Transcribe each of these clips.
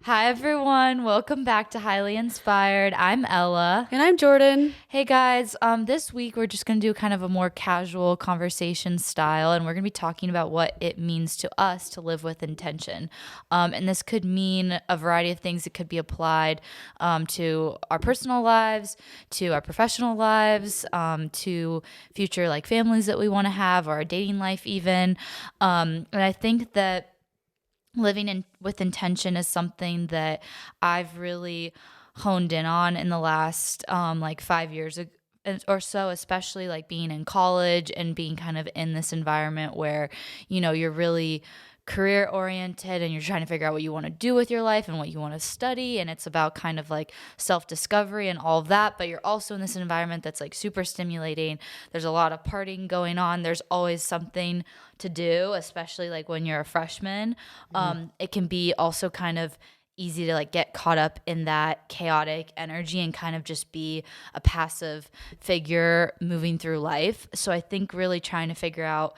Hi, everyone. Welcome back to Highly Inspired. I'm Ella. And I'm Jordan. Hey, guys. This week we're just going to do kind of a more casual conversation style, and we're going to be talking about what it means to us to live with intention. And this could mean a variety of things. It could be applied to our personal lives, to our professional lives, to future like families that we want to have, or our dating life even. And I think that living in with intention is something that I've really honed in on in the last like 5 years or so, especially like being in college and being kind of in this environment where, you're really career oriented and you're trying to figure out what you want to do with your life and what you want to study, and it's about kind of like self-discovery and all of that, but you're also in this environment that's like super stimulating. There's a lot of partying going on. There's always something to do, especially like when you're a freshman. It can be also kind of easy to like get caught up in that chaotic energy and kind of just be a passive figure moving through life. So I think really trying to figure out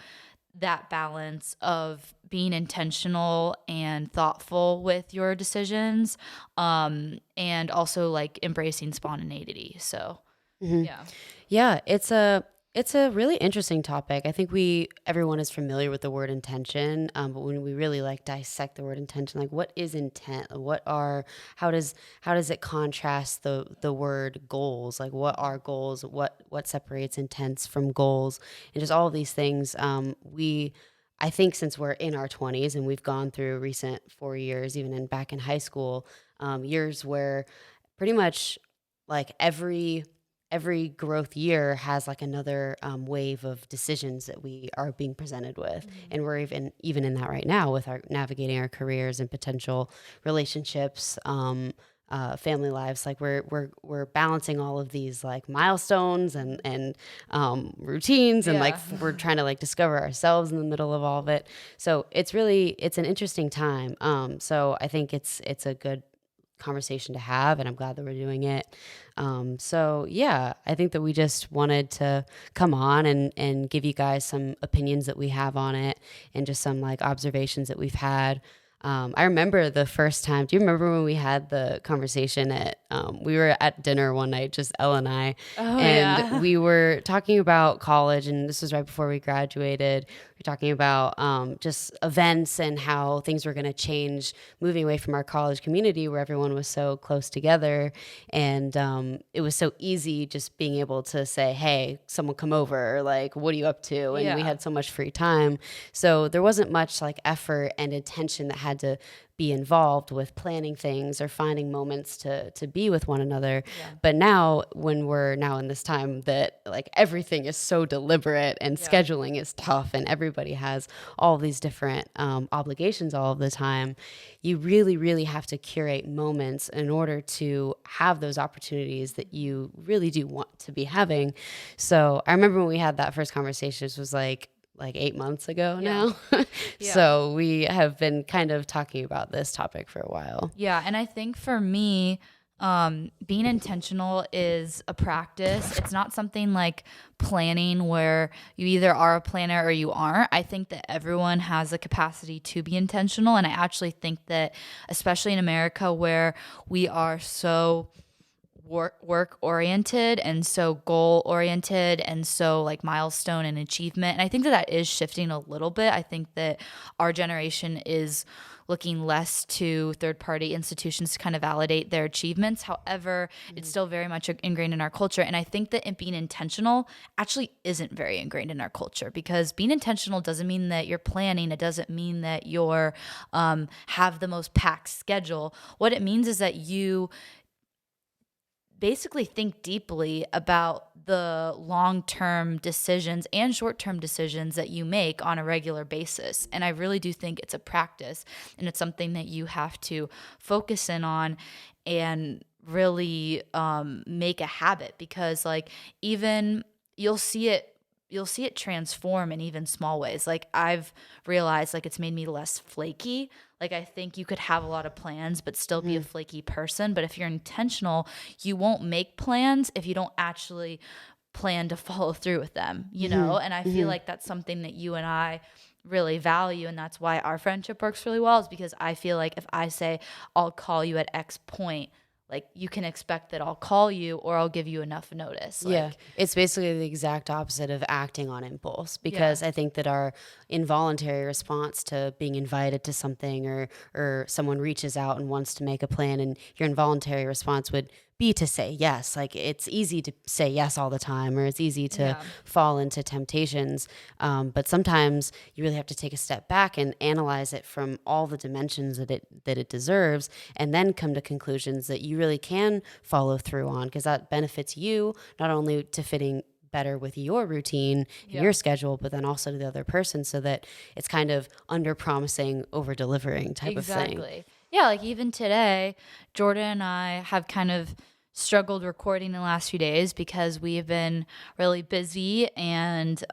that balance of being intentional and thoughtful with your decisions, and also like embracing spontaneity. So yeah. Yeah, it's a really interesting topic. I think everyone is familiar with the word intention, but when we really like dissect the word intention, like what is intent? How does it contrast the word goals? Like what are goals? What separates intents from goals? And just all of these things. I think since we're in our 20s and we've gone through recent 4 years, even back in high school, years where pretty much like every growth year has like another wave of decisions that we are being presented with, and we're even in that right now with our navigating our careers and potential relationships, family lives. Like we're balancing all of these like milestones and routines, and like Yeah. we're trying to like discover ourselves in the middle of all of it. So it's an interesting time. So I think it's a good conversation to have, and I'm glad that we're doing it. So yeah, I think that we just wanted to come on and give you guys some opinions that we have on it, and just some like observations that we've had. I remember the first time. Do you remember when we had the conversation we were at dinner one night, just Elle and I, Oh and yeah. we were talking about college, and this was right before we graduated. We were talking about just events and how things were going to change, moving away from our college community where everyone was so close together, and it was so easy just being able to say, "Hey, someone come over," or like, "What are you up to?" And we Yeah. had so much free time, so there wasn't much like effort and intention that had to be involved with planning things or finding moments to be with one another. Yeah. But now, when we're now in this time that like everything is so deliberate and Yeah. scheduling is tough and everybody has all these different obligations all of the time, you really, really have to curate moments in order to have those opportunities that you really do want to be having. So I remember when we had that first conversation, this was like 8 months ago Yeah. now. Yeah. So we have been kind of talking about this topic for a while. Yeah, and I think for me, being intentional is a practice. It's not something like planning where you either are a planner or you aren't. I think that everyone has the capacity to be intentional, and I actually think that, especially in America, where we are so work oriented and so goal oriented and so like milestone and achievement, and I think that that is shifting a little bit. I think that our generation is looking less to third party institutions to kind of validate their achievements. However, it's still very much ingrained in our culture, and I think that it being intentional actually isn't very ingrained in our culture, because being intentional doesn't mean that you're planning. It doesn't mean that you're have the most packed schedule. What it means is that you basically think deeply about the long-term decisions and short-term decisions that you make on a regular basis. And I really do think it's a practice, and it's something that you have to focus in on and really make a habit, because like even you'll see it transform in even small ways. Like I've realized like it's made me less flaky. Like I think you could have a lot of plans but still be a flaky person, but if you're intentional, you won't make plans if you don't actually plan to follow through with them, you know? And I feel like that's something that you and I really value, and that's why our friendship works really well, is because I feel like if I say I'll call you at X point, like you can expect that I'll call you or I'll give you enough notice. Yeah, Like, it's basically the exact opposite of acting on impulse, because I think that our involuntary response to being invited to something, or someone reaches out and wants to make a plan, and your involuntary response would be to say yes. Like, it's easy to say yes all the time, or it's easy to Yeah. fall into temptations. But sometimes you really have to take a step back and analyze it from all the dimensions that it deserves, and then come to conclusions that you really can follow through on, because that benefits you, not only to fitting better with your routine and your schedule, but then also to the other person, so that it's kind of under promising, over delivering type of thing. Exactly. Yeah, like even today, Jordan and I have kind of struggled recording the last few days because we have been really busy, and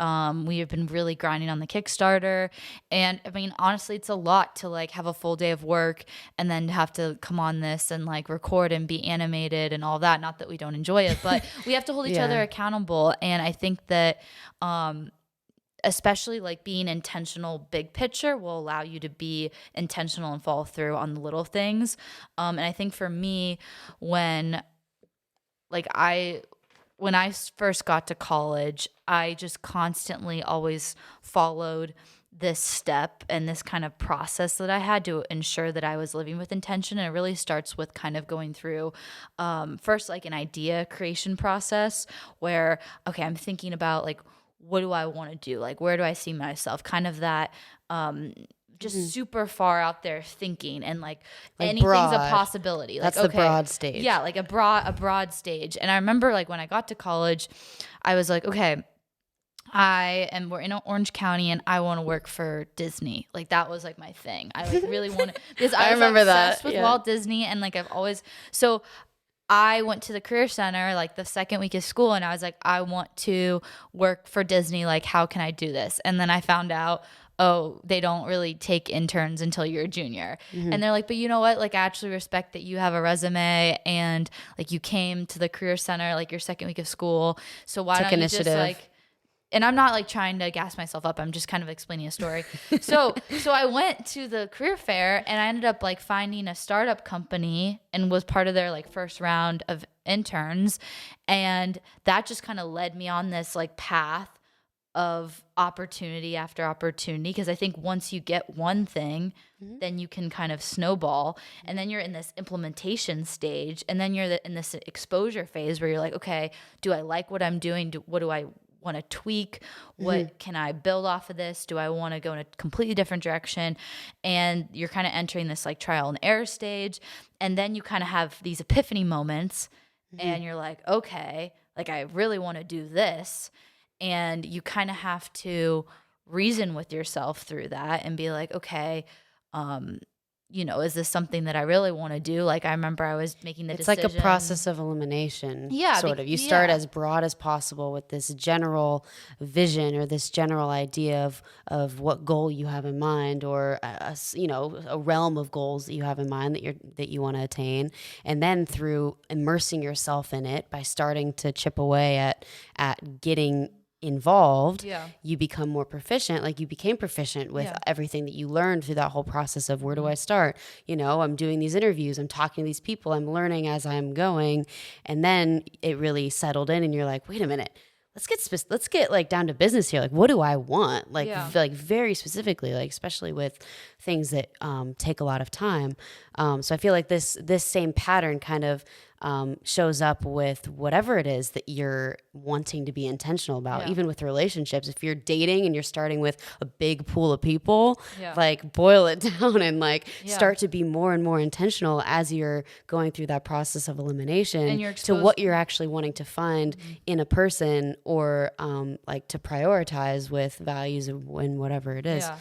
we have been really grinding on the Kickstarter. And I mean, honestly, it's a lot to like have a full day of work and then have to come on this and like record and be animated and all that. Not that we don't enjoy it, but we have to hold each other accountable. And I think that especially like being intentional big picture will allow you to be intentional and follow through on the little things. And I think for me, when like when I first got to college, I just constantly always followed this step and this kind of process that I had to ensure that I was living with intention. And it really starts with kind of going through first like an idea creation process where, okay, I'm thinking about like, what do I want to do? Like, where do I see myself? Kind of that just super far out there thinking, and like anything's broad. a possibility. Like, That's the broad stage. Yeah, like a broad stage. And I remember like when I got to college, I was like, okay, we're in Orange County and I want to work for Disney. Like that was like my thing. I like really wanted because I was remember that, obsessed with Walt Disney, and like I've always so I went to the career center like the second week of school, and I was like, I want to work for Disney. Like, how can I do this? And then I found out, oh, they don't really take interns until you're a junior. And they're like, but you know what? Like, I actually respect that you have a resume and like you came to the career center like your second week of school. So why don't you just like, and I'm not like trying to gas myself up. I'm just kind of explaining a story. So I went to the career fair and I ended up like finding a startup company and was part of their like first round of interns. And that just kind of led me on this like path of opportunity after opportunity. Because I think once you get one thing, then you can kind of snowball. And then you're in this implementation stage. And then you're in this exposure phase where you're like, okay, do I like what I'm doing? What do I want to tweak? What can I build off of this? Do I want to go in a completely different direction? And you're kind of entering this like trial and error stage. And then you kind of have these epiphany moments and you're like, okay, like I really want to do this. And you kind of have to reason with yourself through that and be like, okay, you know, is this something that I really want to do? Like, I remember I was making the decision. It's like a process of elimination. Yeah. Sort of. You start as broad as possible with this general vision or this general idea of what goal you have in mind, or a realm of goals that you have in mind that you want to attain. And then through immersing yourself in it by starting to chip away at getting involved, you become more proficient. Like you became proficient with everything that you learned through that whole process of where do I start? You know, I'm doing these interviews, I'm talking to these people, I'm learning as I'm going. And then it really settled in and you're like, wait a minute, let's get like down to business here. Like, what do I want? Like, like very specifically, like, especially with things that take a lot of time. So I feel like this same pattern kind of shows up with whatever it is that you're wanting to be intentional about, even with relationships. If you're dating and you're starting with a big pool of people, like boil it down and like start to be more and more intentional as you're going through that process of elimination to what you're actually wanting to find in a person, or like to prioritize with values and whatever it is. Yeah.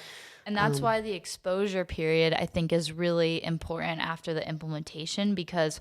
And that's why the exposure period, I think, is really important after the implementation, because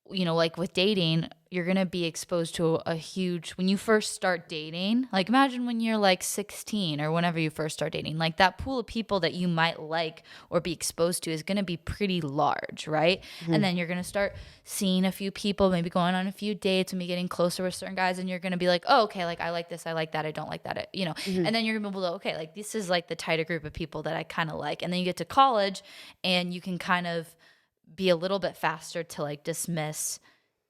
like with dating, you're going to be exposed to a huge, when you first start dating, like imagine when you're like 16 or whenever you first start dating, like that pool of people that you might like or be exposed to is going to be pretty large, right? And then you're going to start seeing a few people, maybe going on a few dates and be getting closer with certain guys. And you're going to be like, oh, okay, like I like this, I like that, I don't like that, and then you're going to be able to, okay, like this is like the tighter group of people that I kind of like. And then you get to college and you can kind of be a little bit faster to like dismiss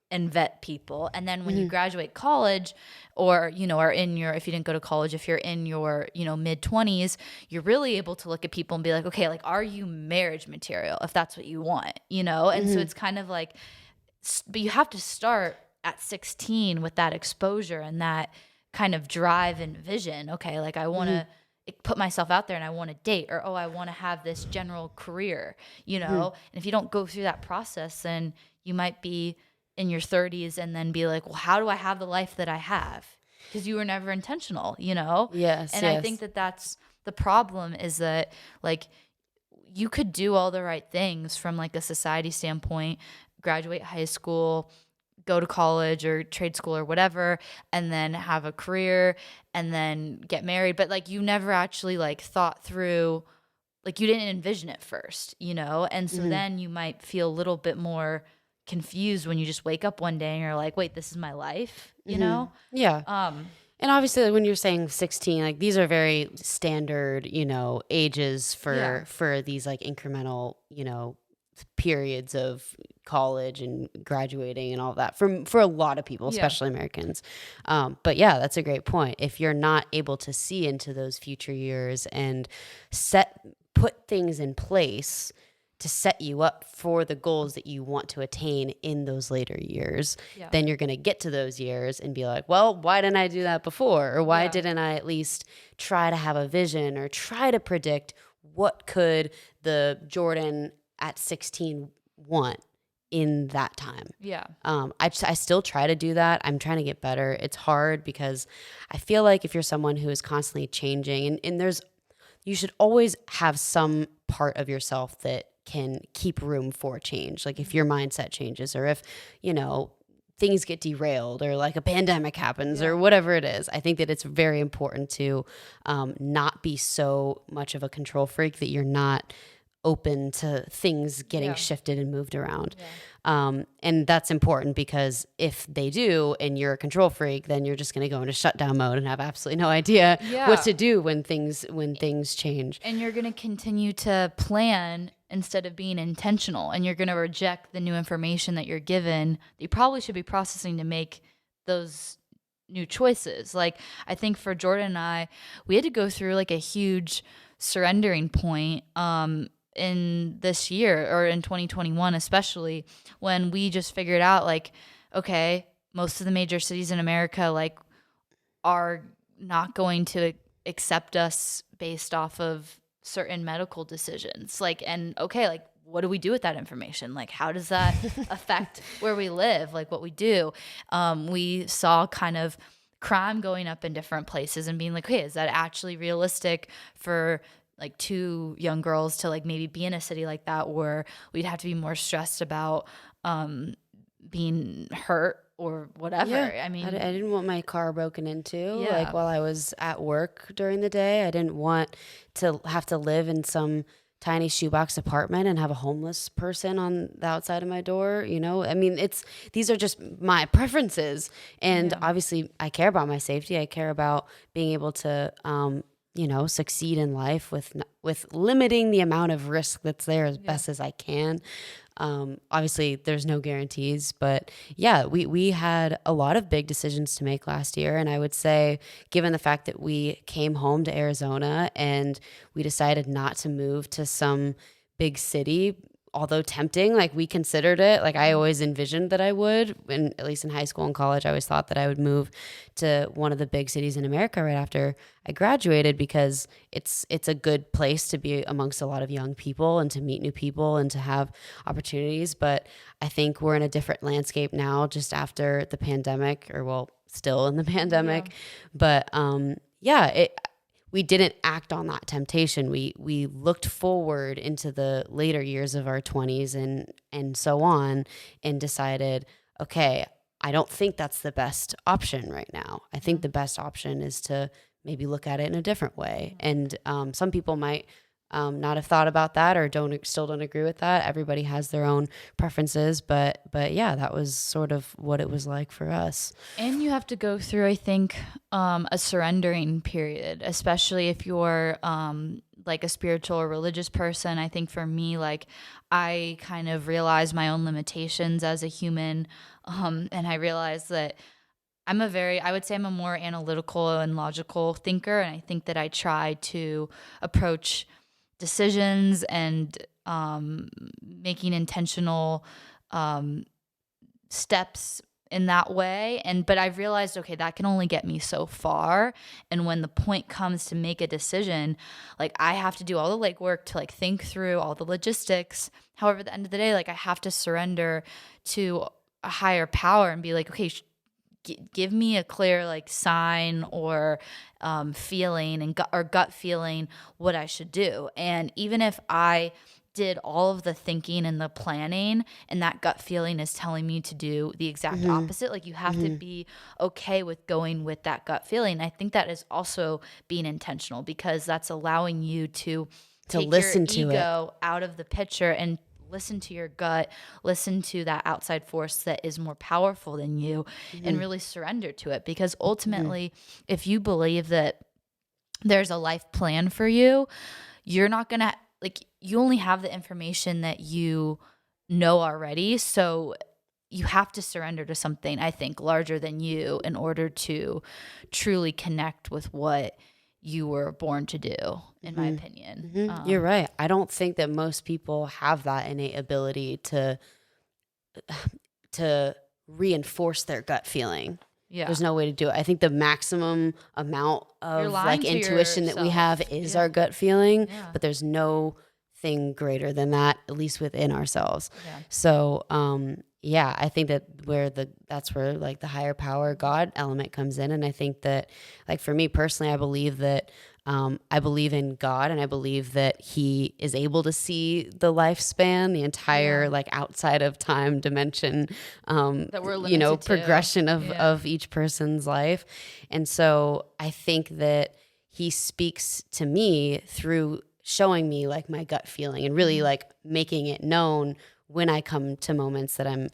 and vet people. And then when you graduate college or, are in your, if you didn't go to college, if you're in your, mid 20s, you're really able to look at people and be like, okay, like, are you marriage material if that's what you want, And so it's kind of like, but you have to start at 16 with that exposure and that kind of drive and vision. Okay, like I want to put myself out there and I want to date, or I want to have this general career, And if you don't go through that process, then you might be in your 30s and then be like, well, how do I have the life that I have? Because you were never intentional, Yes. And I think that that's the problem, is that like you could do all the right things from like a society standpoint, graduate high school, go to college or trade school or whatever, and then have a career and then get married. But like you never actually like thought through, like you didn't envision it first, And so then you might feel a little bit more confused when you just wake up one day and you're like, wait, this is my life, Yeah. And obviously, like, when you're saying 16, like these are very standard, ages for these like incremental, periods of college and graduating and all that for a lot of people, especially Americans. But yeah, that's a great point. If you're not able to see into those future years and put things in place to set you up for the goals that you want to attain in those later years, then you're going to get to those years and be like, well, why didn't I do that before? Or why didn't I at least try to have a vision or try to predict what could the Jordan at 16 want in that time? I still try to do that. I'm trying to get better. It's hard because I feel like if you're someone who is constantly changing, and you should always have some part of yourself that can keep room for change. Like if your mindset changes, or if, things get derailed, or like a pandemic happens, or whatever it is. I think that it's very important to not be so much of a control freak that you're not open to things getting shifted and moved around. And that's important, because if they do and you're a control freak, then you're just going to go into shutdown mode and have absolutely no idea what to do when things change. And you're going to continue to plan instead of being intentional, and you're going to reject the new information that you're given that you probably should be processing to make those new choices. Like I think for Jordan and I, we had to go through like a huge surrendering point in this year, or in 2021 especially, when we just figured out like, okay, most of the major cities in America like are not going to accept us based off of certain medical decisions. Like, and okay, like what do we do with that information? Like, how does that affect where we live? Like what we do? We saw kind of crime going up in different places and being like, okay, is that actually realistic for like two young girls to like maybe be in a city like that, where we'd have to be more stressed about being hurt or whatever. I mean, I didn't want my car broken into like while I was at work during the day. I didn't want to have to live in some tiny shoebox apartment and have a homeless person on the outside of my door. I mean, these are just my preferences. And obviously I care about my safety. I care about being able to, succeed in life with limiting the amount of risk that's there as best as I can. Obviously there's no guarantees, but we had a lot of big decisions to make last year. And I would say, given the fact that we came home to Arizona and we decided not to move to some big city, although tempting, like we considered it. Like I always envisioned that I would, and at least in high school and college, I always thought that I would move to one of the big cities in America right after I graduated, because it's a good place to be amongst a lot of young people and to meet new people and to have opportunities. But I think we're in a different landscape now, just after the pandemic, or well, still in the pandemic. But we didn't act on that temptation. We looked forward into the later years of our 20s and so on, and decided, okay, I don't think that's the best option right now. I think the best option is to maybe look at it in a different way. And some people might not have thought about that, or still don't agree with that. Everybody has their own preferences, but yeah, that was sort of what it was like for us. And you have to go through, I think, a surrendering period, especially if you're like a spiritual or religious person. I think for me, like, I kind of realized my own limitations as a human, and I realized that I would say I'm a more analytical and logical thinker, and I think that I try to approach decisions and making intentional steps in that way. But I've realized, okay, that can only get me so far. And when the point comes to make a decision, like, I have to do all the legwork to like think through all the logistics. However, at the end of the day, like, I have to surrender to a higher power and be like, okay, give me a clear like sign or feeling and gut feeling what I should do. And even if I did all of the thinking and the planning, and that gut feeling is telling me to do the exact opposite, like, you have to be okay with going with that gut feeling. I think that is also being intentional, because that's allowing you to take listen your to ego out of the picture and listen to your gut, listen to that outside force that is more powerful than you, and really surrender to it. Because ultimately, if you believe that there's a life plan for you, you're not going to, like, you only have the information that you know already. So you have to surrender to something, I think, larger than you in order to truly connect with what you were born to do, in my opinion. You're right. I don't think that most people have that innate ability to reinforce their gut feeling. Yeah. There's no way to do it. I think the maximum amount of like intuition that we have is our gut feeling, but there's no thing greater than that, at least within ourselves. Yeah. So, yeah, I think that's where like the higher power God element comes in. And I think that, like, for me personally, I believe that I believe in God, and I believe that He is able to see the lifespan, the entire like outside of time dimension, that we're limited progression of each person's life. And so I think that He speaks to me through showing me like my gut feeling, and really like making it known when I come to moments that I'm,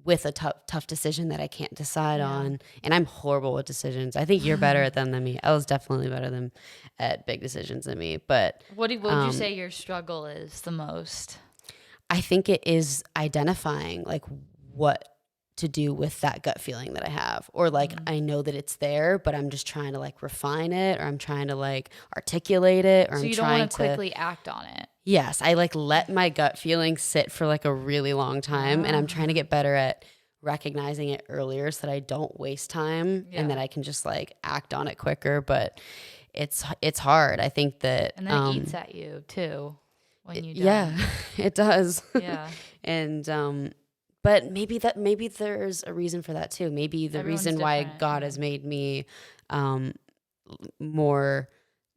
with a tough decision that I can't decide on. And I'm horrible with decisions. I think you're better at them than me. I was definitely better at big decisions than me. But what would you say your struggle is the most? I think it is identifying like what to do with that gut feeling that I have, or like I know that it's there, but I'm just trying to like refine it, or I'm trying to like articulate it, or so I'm you don't trying want to quickly act on it. Yes, I like let my gut feeling sit for like a really long time, and I'm trying to get better at recognizing it earlier so that I don't waste time and that I can just like act on it quicker. But it's hard. I think that, and then it eats at you too when you don't. Yeah, it does. Yeah. And but maybe there's a reason for that too. Maybe the Everyone's reason why different, God has made me more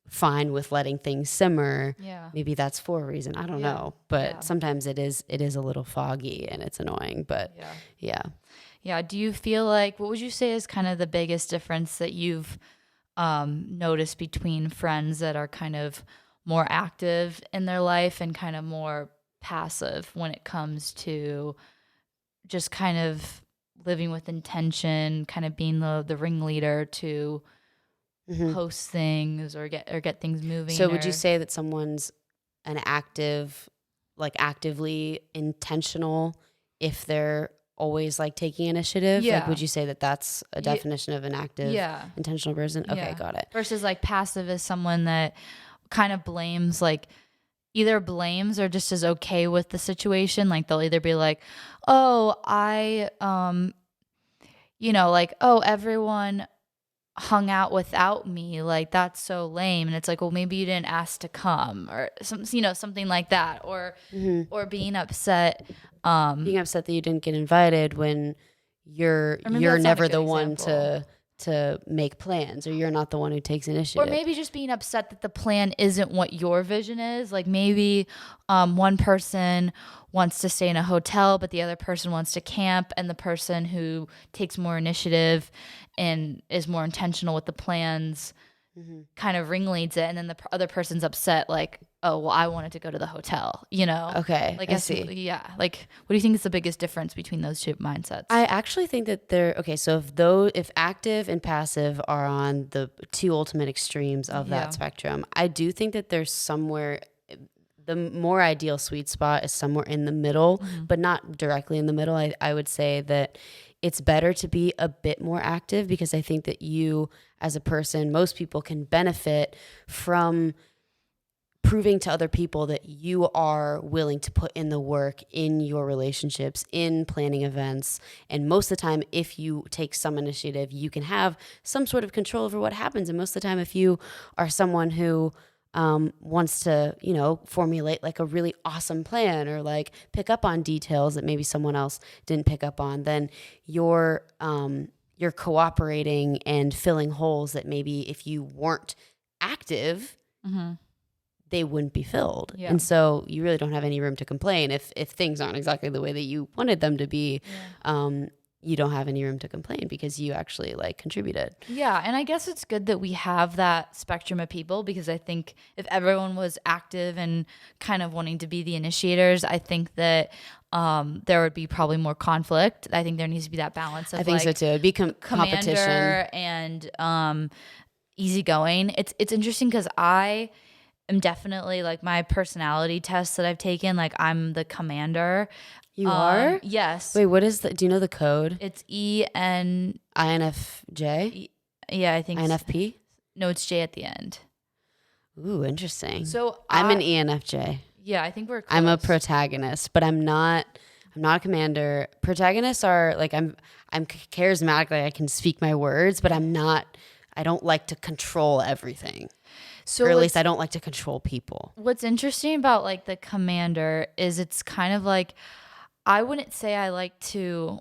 fine with letting things simmer. Yeah. Maybe that's for a reason. I don't know. But sometimes it is a little foggy and it's annoying. But yeah. Do you feel like, what would you say is kind of the biggest difference that you've noticed between friends that are kind of more active in their life and kind of more passive when it comes to just kind of living with intention, kind of being the ringleader to post things or get things moving? So would you say that someone's an actively intentional if they're always like taking initiative? Yeah. Like, would you say that that's a definition of an active, intentional person? Okay, got it. Versus like passive is someone that kind of blames, like either blames or just is okay with the situation. Like they'll either be like, oh, everyone hung out without me, like that's so lame. And it's like, well, maybe you didn't ask to come, or something like that, or being upset that you didn't get invited when you're never the one to to make plans, or you're not the one who takes Or initiative. maybe just being upset that the plan isn't what your vision is. Like maybe one person wants to stay in a hotel, but the other person wants to camp, and the person who takes more initiative and is more intentional with the plans kind of ringleads it, and then the other person's upset, like, oh, well, I wanted to go to the hotel, you know? Okay, Like, I see. Yeah. Like, what do you think is the biggest difference between those two mindsets? I actually think that okay, so if active and passive are on the two ultimate extremes of Yeah. that spectrum, I do think that there's somewhere, the more ideal sweet spot is somewhere in the middle, but not directly in the middle. I would say that it's better to be a bit more active, because I think that you as a person, most people can benefit from proving to other people that you are willing to put in the work in your relationships, in planning events. And most of the time, if you take some initiative, you can have some sort of control over what happens. And most of the time, if you are someone who wants to, formulate like a really awesome plan, or like pick up on details that maybe someone else didn't pick up on, then you're cooperating and filling holes that maybe if you weren't active, they wouldn't be filled. Yeah. And so you really don't have any room to complain if things aren't exactly the way that you wanted them to be. You don't have any room to complain because you actually like contributed. Yeah, and I guess it's good that we have that spectrum of people, because I think if everyone was active and kind of wanting to be the initiators, I think that there would be probably more conflict. I think there needs to be that balance of, I think so too. It'd be competition commander and easygoing. It's interesting because I am definitely, like, my personality tests that I've taken, like, I'm the commander. You are? Yes. Wait, what is do you know the code? It's EN. INFJ? Yeah, I think INFP? No, it's J at the end. Ooh, interesting. So I'm an ENFJ. Yeah, I think we're close. I'm a protagonist, but I'm not a commander. Protagonists are like, I'm charismatic, like I can speak my words, but I don't like to control everything. So or at least I don't like to control people. What's interesting about like the commander is it's kind of like, I wouldn't say I like to,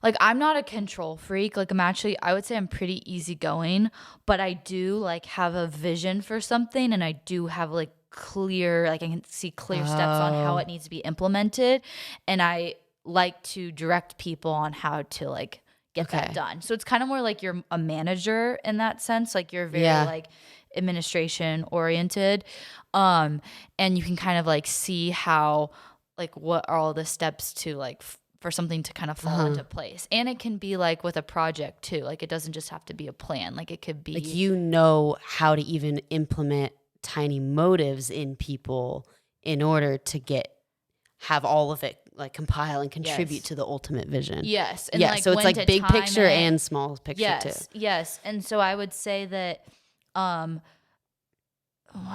like, I'm not a control freak. Like, I would say I'm pretty easygoing, but I do like have a vision for something, and I do have like I can see clear steps on how it needs to be implemented. And I like to direct people on how to like get that done. So it's kind of more like you're a manager in that sense. Like, you're very like administration oriented. And you can kind of like see how, like, what are all the steps to like for something to kind of fall into place. And it can be like with a project too. Like, it doesn't just have to be a plan. Like, it could be like, how to even implement tiny motives in people in order to have all of it like compile and contribute to the ultimate vision. Yes. And like, so it's like big picture and small picture too. Yes. And so I would say that, where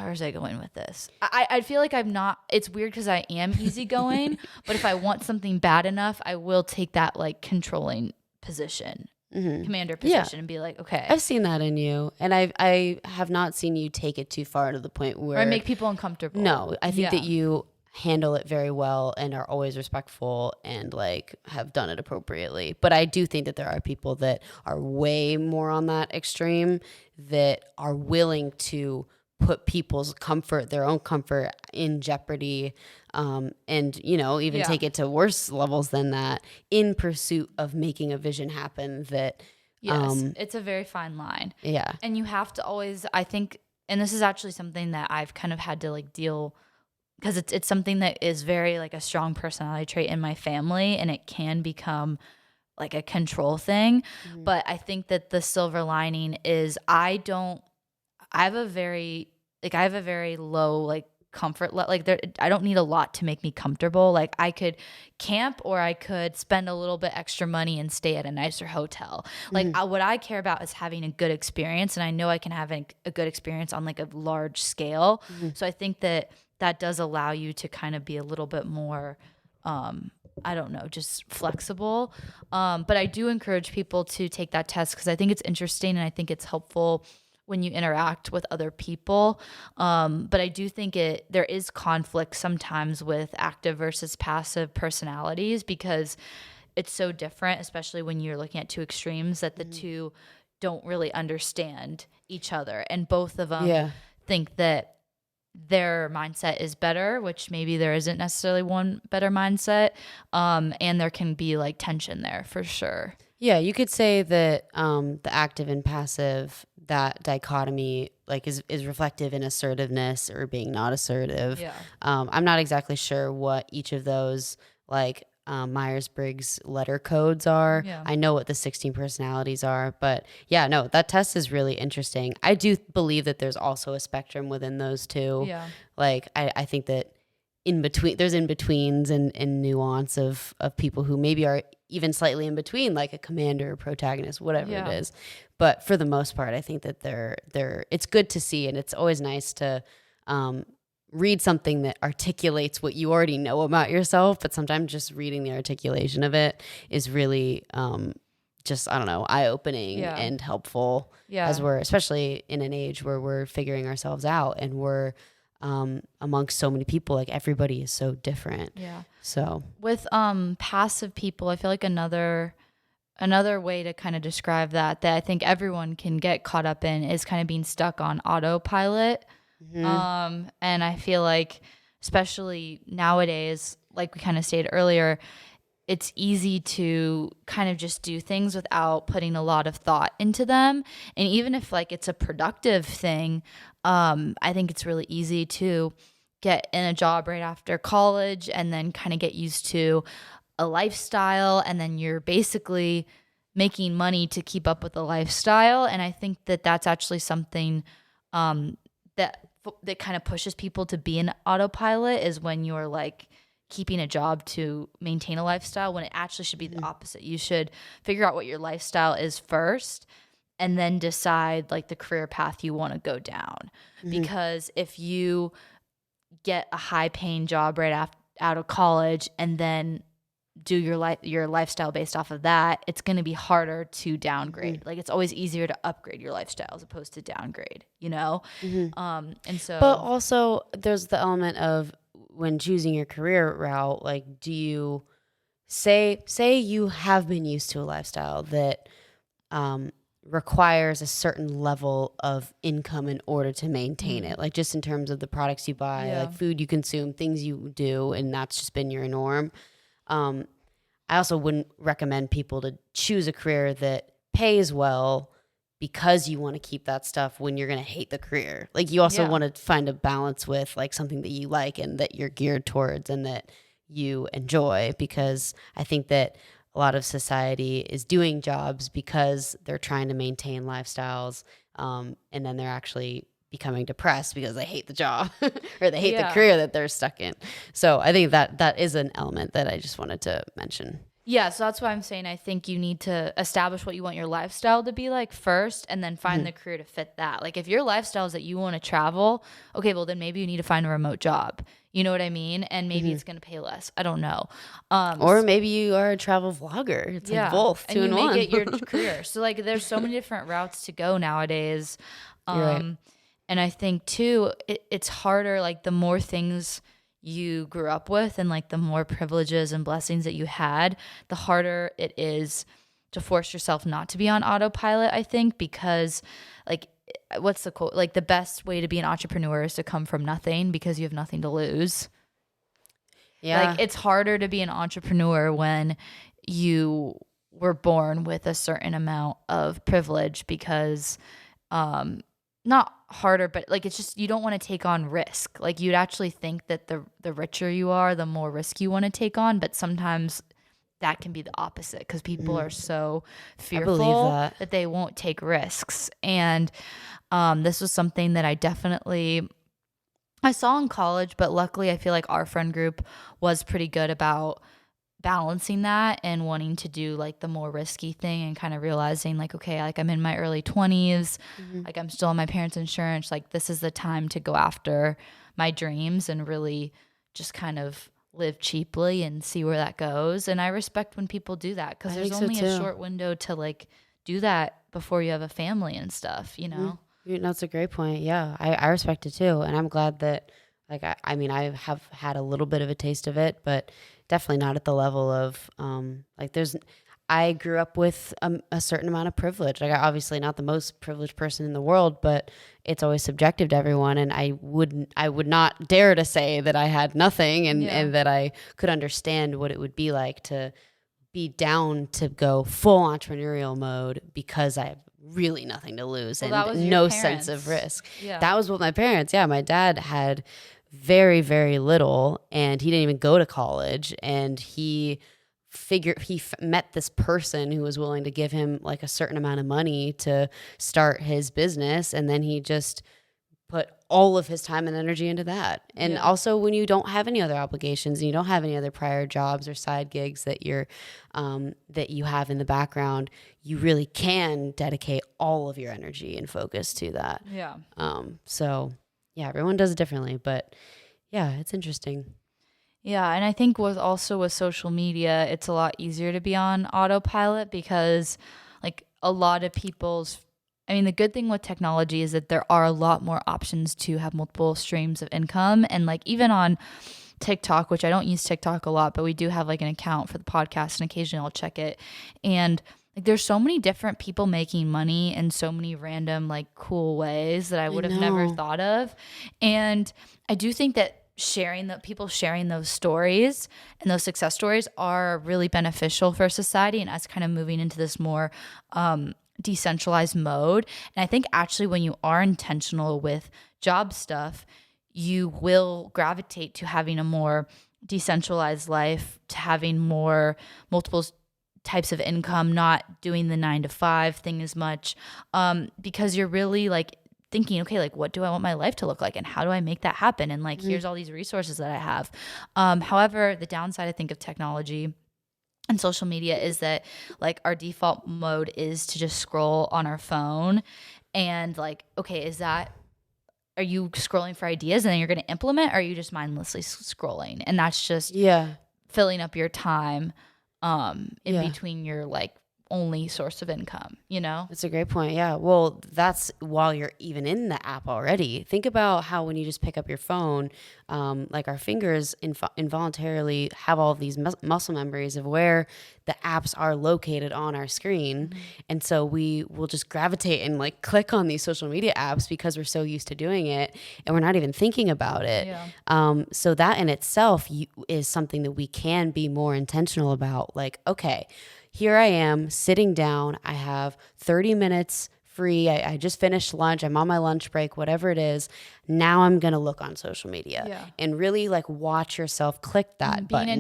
was I going with this? I feel like I'm not, it's weird because I am easygoing, but if I want something bad enough, I will take that like controlling position, commander position, and be like, okay. I've seen that in you, and I have not seen you take it too far to the point where I make people uncomfortable. No, I think that you handle it very well and are always respectful and like have done it appropriately. But I do think that there are people that are way more on that extreme, that are willing to put people's comfort, their own comfort, in jeopardy, and even take it to worse levels than that in pursuit of making a vision happen. That it's a very fine line. Yeah, and you have to always, I think, and this is actually something that I've kind of had to like deal, because it's something that is very like a strong personality trait in my family, and it can become like a control thing. But I think that the silver lining is I have a very low like comfort I don't need a lot to make me comfortable. Like, I could camp, or I could spend a little bit extra money and stay at a nicer hotel. Like, what I care about is having a good experience, and I know I can have a good experience on like a large scale. So I think that does allow you to kind of be a little bit more I don't know, just flexible. But I do encourage people to take that test, because I think it's interesting and I think it's helpful when you interact with other people. But I do think there is conflict sometimes with active versus passive personalities, because it's so different, especially when you're looking at two extremes, that the two don't really understand each other. And both of them Yeah. think that their mindset is better, which maybe there isn't necessarily one better mindset. And there can be like tension there for sure. Yeah, you could say that the active and passive, that dichotomy, like is reflective in assertiveness or being not assertive. Yeah. I'm not exactly sure what each of those like Myers-Briggs letter codes are. Yeah. I know what the 16 personalities are, but yeah, no, that test is really interesting. I do believe that there's also a spectrum within those two. Yeah. Like I think that in between there's in betweens and nuance of people who maybe are even slightly in between, like a commander or protagonist, whatever it Yeah. is. But for the most part, I think that they're it's good to see, and it's always nice to read something that articulates what you already know about yourself. But sometimes just reading the articulation of it is really just, I don't know, eye-opening Yeah. and helpful Yeah. as we're, especially in an age where we're figuring ourselves out and we're amongst so many people. Like everybody is so different. Yeah. So With passive people, I feel like another way to kind of describe that I think everyone can get caught up in is kind of being stuck on autopilot. And I feel like especially nowadays, like we kind of stated earlier, it's easy to kind of just do things without putting a lot of thought into them. And even if like it's a productive thing, I think it's really easy to get in a job right after college and then kind of get used to a lifestyle, and then you're basically making money to keep up with the lifestyle. And I think that that's actually something that kind of pushes people to be an autopilot, is when you're like keeping a job to maintain a lifestyle, when it actually should be the opposite. You should figure out what your lifestyle is first and then decide like the career path you want to go down. Because if you get a high paying job right out of college and then do your lifestyle based off of that, it's going to be harder to downgrade. Like it's always easier to upgrade your lifestyle as opposed to downgrade, you know? And so, but also there's the element of when choosing your career route, like do you say you have been used to a lifestyle that requires a certain level of income in order to maintain it, like just in terms of the products you buy, Yeah. like food you consume, things you do, and that's just been your norm. I also wouldn't recommend people to choose a career that pays well because you want to keep that stuff when you're going to hate the career. Like you also Yeah. want to find a balance with like something that you like and that you're geared towards and that you enjoy, because I think that a lot of society is doing jobs because they're trying to maintain lifestyles, and then they're actually becoming depressed because they hate the job or they hate the Yeah. career that they're stuck in. So I think that is an element that I just wanted to mention. yeah, so that's why I'm saying I think you need to establish what you want your lifestyle to be like first, and then find the career to fit that. Like if your lifestyle is that you want to travel, okay, well then maybe you need to find a remote job. You know what I mean? And maybe it's going to pay less. I don't know. Or maybe you are a travel vlogger. It's like both, and two you in may one. get your career. So like there's so many different routes to go nowadays. You're right. And I think too, it's harder, like the more things you grew up with and like the more privileges and blessings that you had, the harder it is to force yourself not to be on autopilot, I think, because like what's the quote? Like the best way to be an entrepreneur is to come from nothing because you have nothing to lose. Yeah. Like it's harder to be an entrepreneur when you were born with a certain amount of privilege, because not harder, but like it's just you don't want to take on risk. Like you'd actually think that the richer you are, the more risk you want to take on, but sometimes that can be the opposite because people are so fearful that they won't take risks. And this was something that I saw in college, but luckily I feel like our friend group was pretty good about balancing that and wanting to do like the more risky thing and kind of realizing like, okay, like I'm in my early 20s, like I'm still on my parents' insurance, like this is the time to go after my dreams and really just kind of live cheaply and see where that goes. And I respect when people do that, because there's only a short window to like do that before you have a family and stuff, you know? That's a great point. Yeah, I respect it too. And I'm glad that Like, I mean, I have had a little bit of a taste of it, but definitely not at the level of, like I grew up with a certain amount of privilege. Like, I obviously not the most privileged person in the world, but it's always subjective to everyone. And I would not dare to say that I had nothing and that I could understand what it would be like to be down to go full entrepreneurial mode because I have really nothing to lose Well, that and was your no sense of parents. risk. Yeah. That was what my parents, yeah, my dad had very, very little and he didn't even go to college, and met this person who was willing to give him like a certain amount of money to start his business, and then he just put all of his time and energy into that. And also, when you don't have any other obligations and you don't have any other prior jobs or side gigs that that you have in the background, you really can dedicate all of your energy and focus to that. Yeah. So yeah, everyone does it differently, but yeah, it's interesting. Yeah, and I think with social media, it's a lot easier to be on autopilot because like a lot of I mean, the good thing with technology is that there are a lot more options to have multiple streams of income. And like even on TikTok, which I don't use TikTok a lot, but we do have like an account for the podcast and occasionally I'll check it. And like there's so many different people making money in so many random like cool ways that I would have never thought of. And I do think that people sharing those stories and those success stories are really beneficial for society and us kind of moving into this more decentralized mode. And I think actually when you are intentional with job stuff, you will gravitate to having a more decentralized life, to having more multiple types of income, not doing the 9 to 5 thing as much, because you're really like thinking, okay, like what do I want my life to look like and how do I make that happen? And like, here's all these resources that I have. However, the downside I think of technology and social media is that like our default mode is to just scroll on our phone and like, okay, are you scrolling for ideas and then you're going to implement, or are you just mindlessly scrolling? And that's just filling up your time in between your like only source of income, you know? That's a great point. Yeah. Well, that's while you're even in the app already. Think about how when you just pick up your phone, like our fingers involuntarily have all of these muscle memories of where the apps are located on our screen. Mm-hmm. And so we will just gravitate and like click on these social media apps because we're so used to doing it and we're not even thinking about it. Yeah. So that in itself is something that we can be more intentional about. Like, okay, here I am sitting down. I have 30 minutes free. I just finished lunch. I'm on my lunch break, whatever it is. Now I'm going to look on social media and really like watch yourself click that button. Be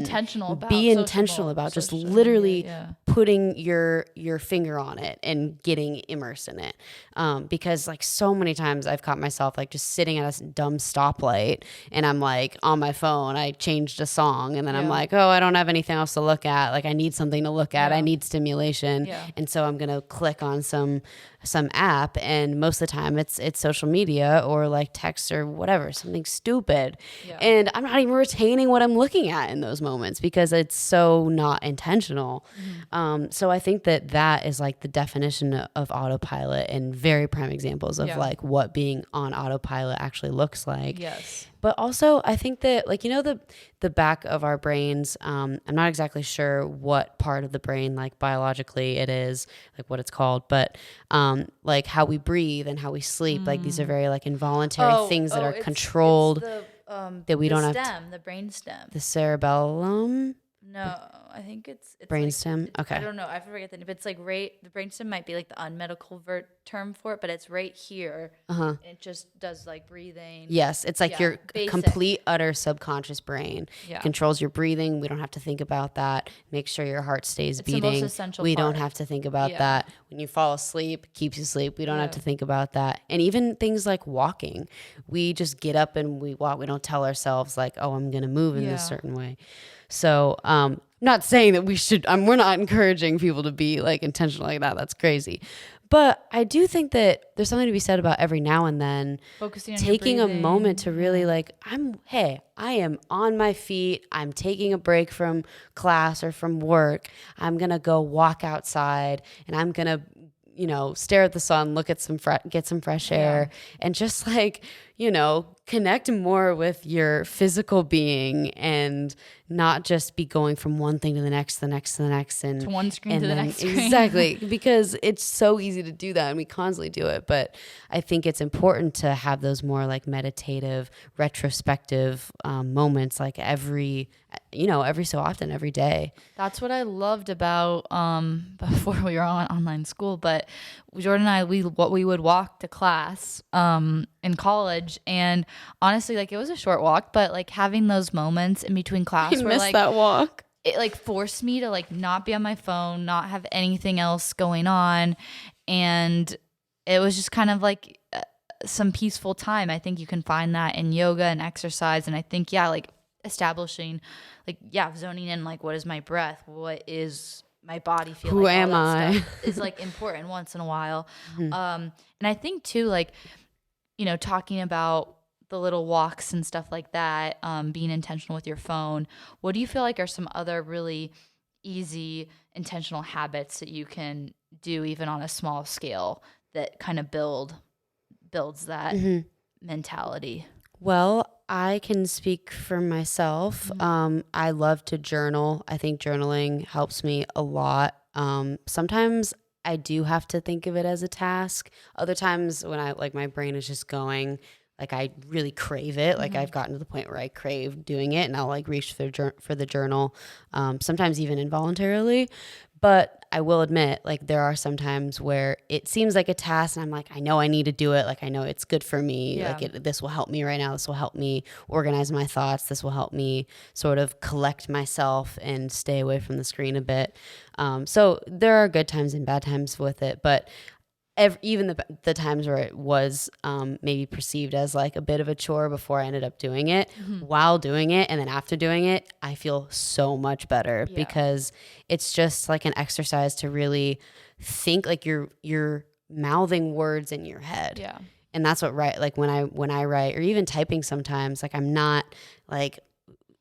intentional about just literally putting your finger on it and getting immersed in it. Because like so many times I've caught myself like just sitting at a dumb stoplight and I'm like on my phone, I changed a song and then I'm like, oh, I don't have anything else to look at. Like I need something to look at. I need stimulation. Yeah. And so I'm going to click on some app, and most of the time it's social media or like text or whatever, something stupid. Yeah. And I'm not even retaining what I'm looking at in those moments because it's so not intentional. Mm-hmm. So I think that is like the definition of autopilot and very prime examples of like what being on autopilot actually looks like. Yes. But also I think that like, you know, the back of our brains, I'm not exactly sure what part of the brain, like biologically it is, like what it's called, but like how we breathe and how we sleep, like these are very like involuntary things that are controlled, that we don't have the brain stem, the cerebellum. No, I think it's brainstem. Like, okay. I don't know. I forget the name. It's like the brainstem might be like the unmedical term for it, but it's right here. And it just does like breathing. Yes, it's like your complete, utter subconscious brain controls your breathing. We don't have to think about that. Make sure your heart stays beating. The most essential part. Don't have to think about that. When you fall asleep, keeps you asleep. We don't have to think about that. And even things like walking, we just get up and we walk. We don't tell ourselves like, oh, I'm going to move in this certain way. So, not saying that we're not encouraging people to be like intentional like that. That's crazy. But I do think that there's something to be said about every now and then focusing on taking a moment to really like, I am on my feet. I'm taking a break from class or from work. I'm going to go walk outside and I'm going to stare at the sun, look at get some fresh air, and just like, connect more with your physical being and not just be going from one thing to the next, the next, to the next, and to one screen to the next screen. Exactly, because it's so easy to do that and we constantly do it. But I think it's important to have those more like meditative, retrospective moments, like every so often, every day. That's what I loved about before we were on online school. But Jordan and I, we would walk to class in college, and honestly, like it was a short walk, but like having those moments in between class I where miss like that walk. It like forced me to like not be on my phone, not have anything else going on, and it was just kind of like some peaceful time. I think you can find that in yoga and exercise, and I think like establishing like zoning in like what is my breath, what is my body feel, who like, am I is like important once in a while. And I think too, like talking about the little walks and stuff like that, being intentional with your phone, what do you feel like are some other really easy intentional habits that you can do even on a small scale that kind of builds that mentality? Well, I can speak for myself. I love to journal. I think journaling helps me a lot. Sometimes I do have to think of it as a task. Other times when my brain is just going, like I really crave it. Like I've gotten to the point where I crave doing it and I'll like reach for the journal, sometimes even involuntarily. But I will admit, like there are some times where it seems like a task and I'm like, I know I need to do it. Like I know it's good for me. Yeah. Like this will help me right now. This will help me organize my thoughts. This will help me sort of collect myself and stay away from the screen a bit. So there are good times and bad times with it, but even the times where it was maybe perceived as like a bit of a chore before I ended up doing it, while doing it and then after doing it, I feel so much better because it's just like an exercise to really think, like you're mouthing words in your head. Yeah. And that's what like when I write or even typing sometimes, like I'm not like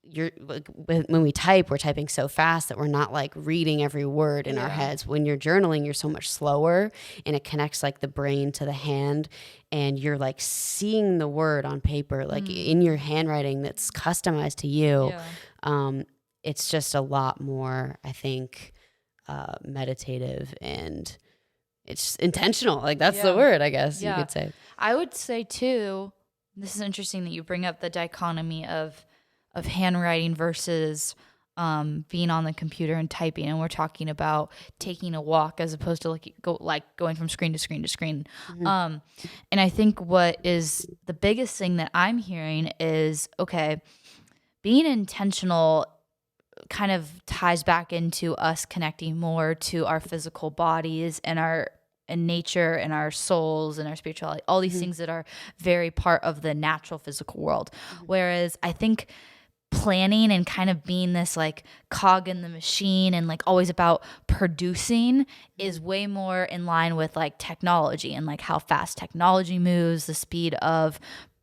you're like when we type, we're typing so fast that we're not like reading every word in our heads. When you're journaling, you're so much slower and it connects like the brain to the hand and you're like seeing the word on paper, like in your handwriting that's customized to you. It's just a lot more, I think, meditative and it's intentional. Like that's the word, I guess you could say. I would say too, this is interesting that you bring up the dichotomy of handwriting versus being on the computer and typing, and we're talking about taking a walk as opposed to going from screen to screen to screen. And I think what is the biggest thing that I'm hearing is, okay, being intentional kind of ties back into us connecting more to our physical bodies and nature and our souls and our spirituality, all these things that are very part of the natural physical world. Whereas I think planning and kind of being this like cog in the machine and like always about producing is way more in line with like technology and like how fast technology moves, the speed of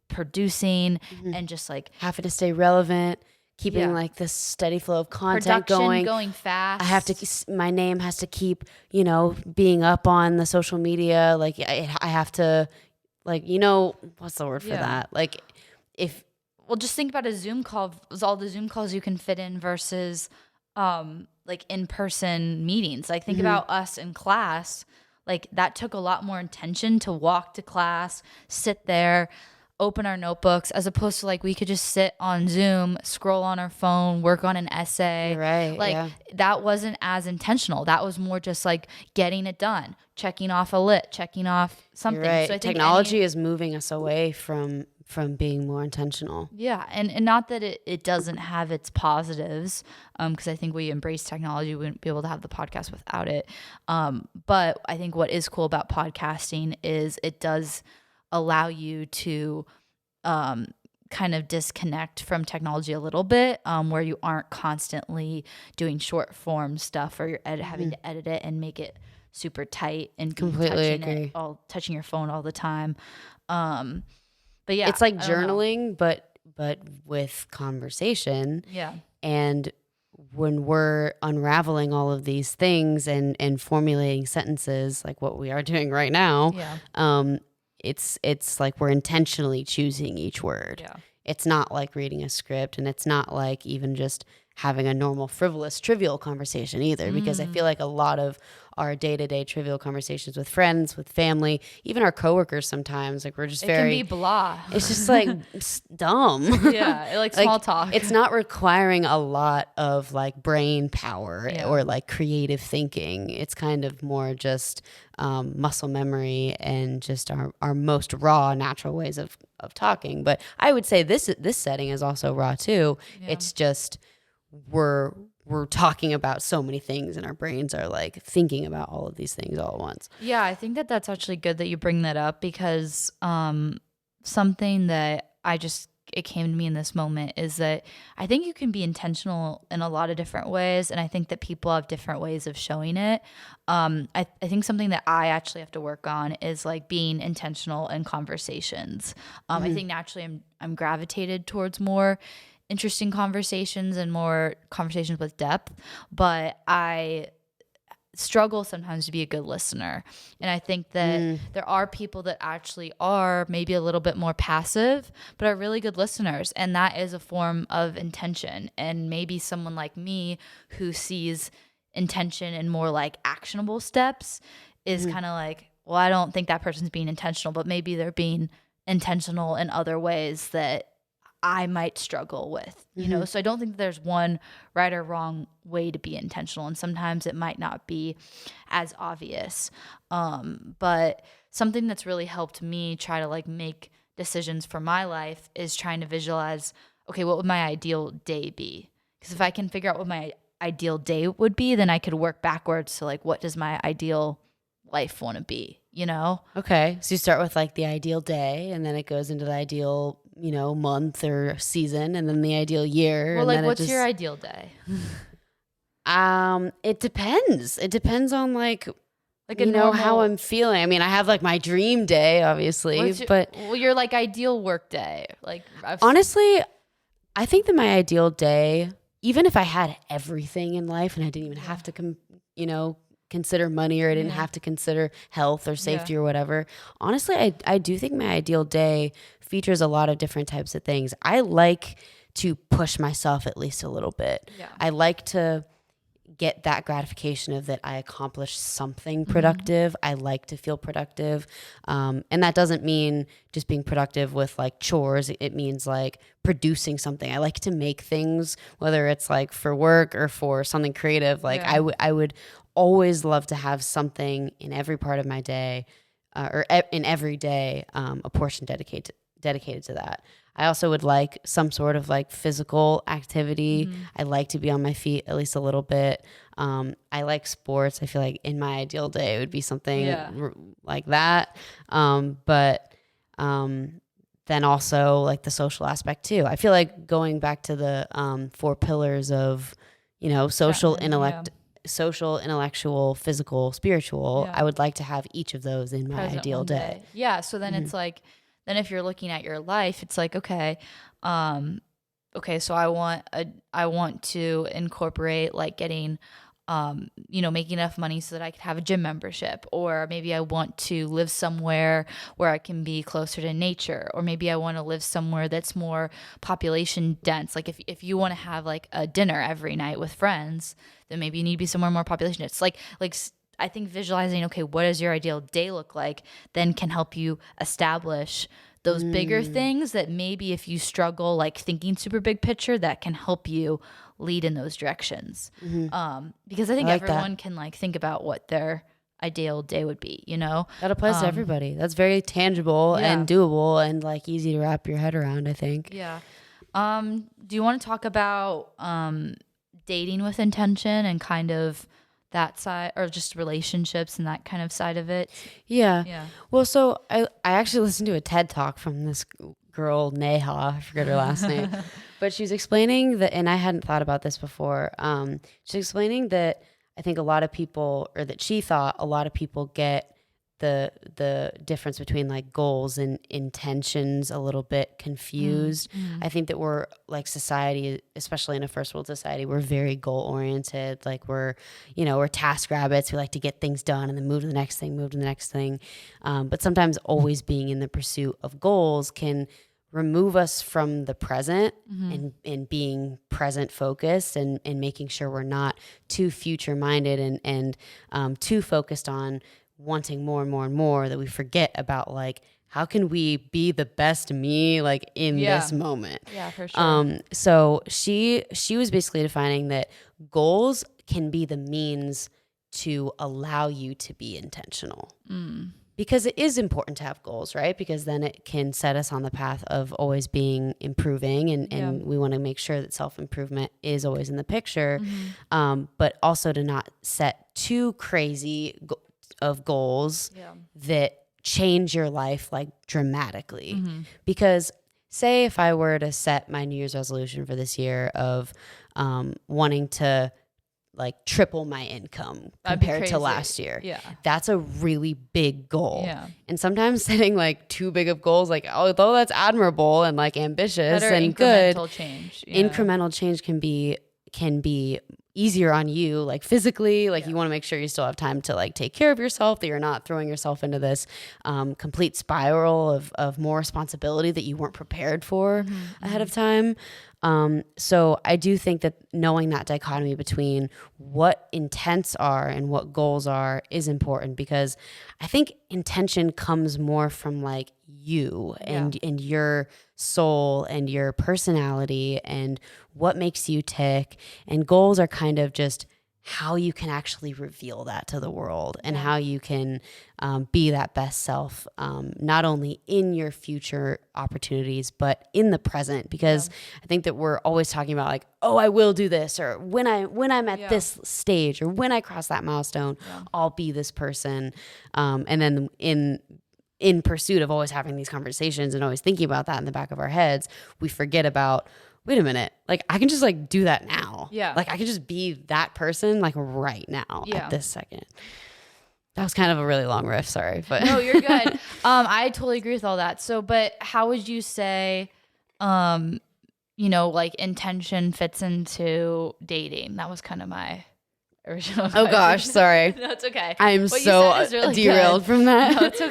producing and just like having to stay relevant, keeping like this steady flow of content going fast. I have to, my name has to keep, being up on the social media. Like I have to, like, what's the word for that? Like well, just think about a Zoom call, all the Zoom calls you can fit in versus like in-person meetings. Like think about us in class, like that took a lot more intention to walk to class, sit there, open our notebooks, as opposed to like we could just sit on Zoom, scroll on our phone, work on an essay. Right. Like that wasn't as intentional. That was more just like getting it done, checking off a lit, checking off something. Right. So I think technology is moving us away from being more intentional. Yeah. And not that it doesn't have its positives, because I think we embrace technology. We wouldn't be able to have the podcast without it. But I think what is cool about podcasting is it does allow you to kind of disconnect from technology a little bit, where you aren't constantly doing short form stuff or you're having to edit it and make it super tight and completely touching agree. Touching your phone all the time. But yeah, it's like journaling, but with conversation. Yeah. And when we're unraveling all of these things and formulating sentences like what we are doing right now, Yeah. it's like we're intentionally choosing each word. Yeah. It's not like reading a script, and it's not like even just having a normal, frivolous, trivial conversation either, because I feel like a lot of our day-to-day trivial conversations with friends, with family, even our coworkers sometimes, like we're just It can be very, blah. it's just like dumb. Yeah, like Like small talk. it's not requiring a lot of like brain power Yeah. or like creative thinking. It's kind of more just muscle memory and just our most raw natural ways of talking. But I would say this setting is also raw too. Yeah. It's just we're talking about so many things, and our brains are like thinking about all of these things all at once. Yeah, I think that that's actually good that you bring that up, because something that it came to me in this moment is that I think you can be intentional in a lot of different ways, and I think that people have different ways of showing it. I think something that I actually have to work on is like being intentional in conversations. I think naturally I'm gravitated towards more interesting conversations and more conversations with depth, but I struggle sometimes to be a good listener. And I think that there are people that actually are maybe a little bit more passive, but are really good listeners. And that is a form of intention. And maybe someone like me who sees intention in more like actionable steps is kind of like, well, I don't think that person's being intentional, but maybe they're being intentional in other ways that I might struggle with, you know? So I don't think there's one right or wrong way to be intentional. And sometimes it might not be as obvious. But something that's really helped me try to like make decisions for my life is trying to visualize, okay, what would my ideal day be? Because if I can figure out what my ideal day would be, then I could work backwards to like, what does my ideal life want to be, you know? Okay. So you start with like the ideal day, and then it goes into the ideal, month or season, and then the ideal year. Well, and like, then what's your ideal day? It depends. It depends on like, Like a how I'm feeling. I mean, I have like my dream day, obviously, but your like ideal work day. Like honestly, I think that my ideal day, even if I had everything in life and I didn't even have to, consider money, or I didn't have to consider health or safety or whatever. Honestly, I do think my ideal day features a lot of different types of things. I like to push myself at least a little bit. Yeah. I like to get that gratification of that I accomplished something productive. I like to feel productive. And that doesn't mean just being productive with like chores. It means like producing something. I like to make things, whether it's like for work or for something creative. Like I would always love to have something in every part of my day in every day, a portion dedicated to that. I also would like some sort of like physical activity. I like to be on my feet at least a little bit. I like sports. I feel like in my ideal day it would be something like that. But then also like the social aspect too. I feel like going back to the 4 pillars of, social intellect, social, intellectual, physical, spiritual. I would like to have each of those in my ideal day. Yeah. So then it's like, then if you're looking at your life, it's like, okay, so I want to incorporate like getting, making enough money so that I could have a gym membership, or maybe I want to live somewhere where I can be closer to nature, or maybe I want to live somewhere that's more population dense. Like if you want to have like a dinner every night with friends, then maybe you need to be somewhere more population dense. Like I think visualizing, okay, what does your ideal day look like, then can help you establish those bigger things that maybe if you struggle like thinking super big picture, that can help you lead in those directions. Because I think everyone can like think about what their ideal day would be, That applies to everybody. That's very tangible and doable and like easy to wrap your head around, I think. Yeah. Do you want to talk about dating with intention and kind of that side, or just relationships and that kind of side of it? Yeah. Well, so I actually listened to a TED talk from this girl, Neha, I forget her last name, but she's explaining that, and I hadn't thought about this before. She's explaining that I think a lot of people, or that she thought a lot of people get the difference between like goals and intentions a little bit confused. I think that we're like society, especially in a first world society, we're very goal oriented. Like we're task rabbits. We like to get things done and then move to the next thing. But sometimes always being in the pursuit of goals can remove us from the present and being present focused and making sure we're not too future minded and too focused on wanting more and more and more, that we forget about like, how can we be the best me like in this moment? Yeah, for sure. So she was basically defining that goals can be the means to allow you to be intentional. Because it is important to have goals, right? Because then it can set us on the path of always being improving, and we want to make sure that self-improvement is always in the picture, but also to not set too crazy of goals that change your life like dramatically. Because say if I were to set my New Year's resolution for this year of wanting to like triple my income compared to last year. Yeah. That's a really big goal. Yeah. And sometimes setting like too big of goals, like although that's admirable and like ambitious and good, incremental change can be easier on you, like physically, like you want to make sure you still have time to like take care of yourself, that you're not throwing yourself into this complete spiral of more responsibility that you weren't prepared for ahead of time. So I do think that knowing that dichotomy between what intents are and what goals are is important, because I think intention comes more from like you and your soul and your personality and what makes you tick, and goals are kind of just how you can actually reveal that to the world and how you can be that best self, not only in your future opportunities, but in the present. Because I think that we're always talking about like, oh, I will do this, or when I'm at this stage, or when I cross that milestone, I'll be this person. And then in pursuit of always having these conversations and always thinking about that in the back of our heads, we forget about, wait a minute, like I can just like do that now. Yeah. Like I can just be that person like right now at this second. That was kind of a really long riff, sorry. But no, you're good. I totally agree with all that. So, but how would you say, like intention fits into dating? That was kind of my original question. Oh gosh, sorry. No, it's okay. I'm so really derailed from that. No, it's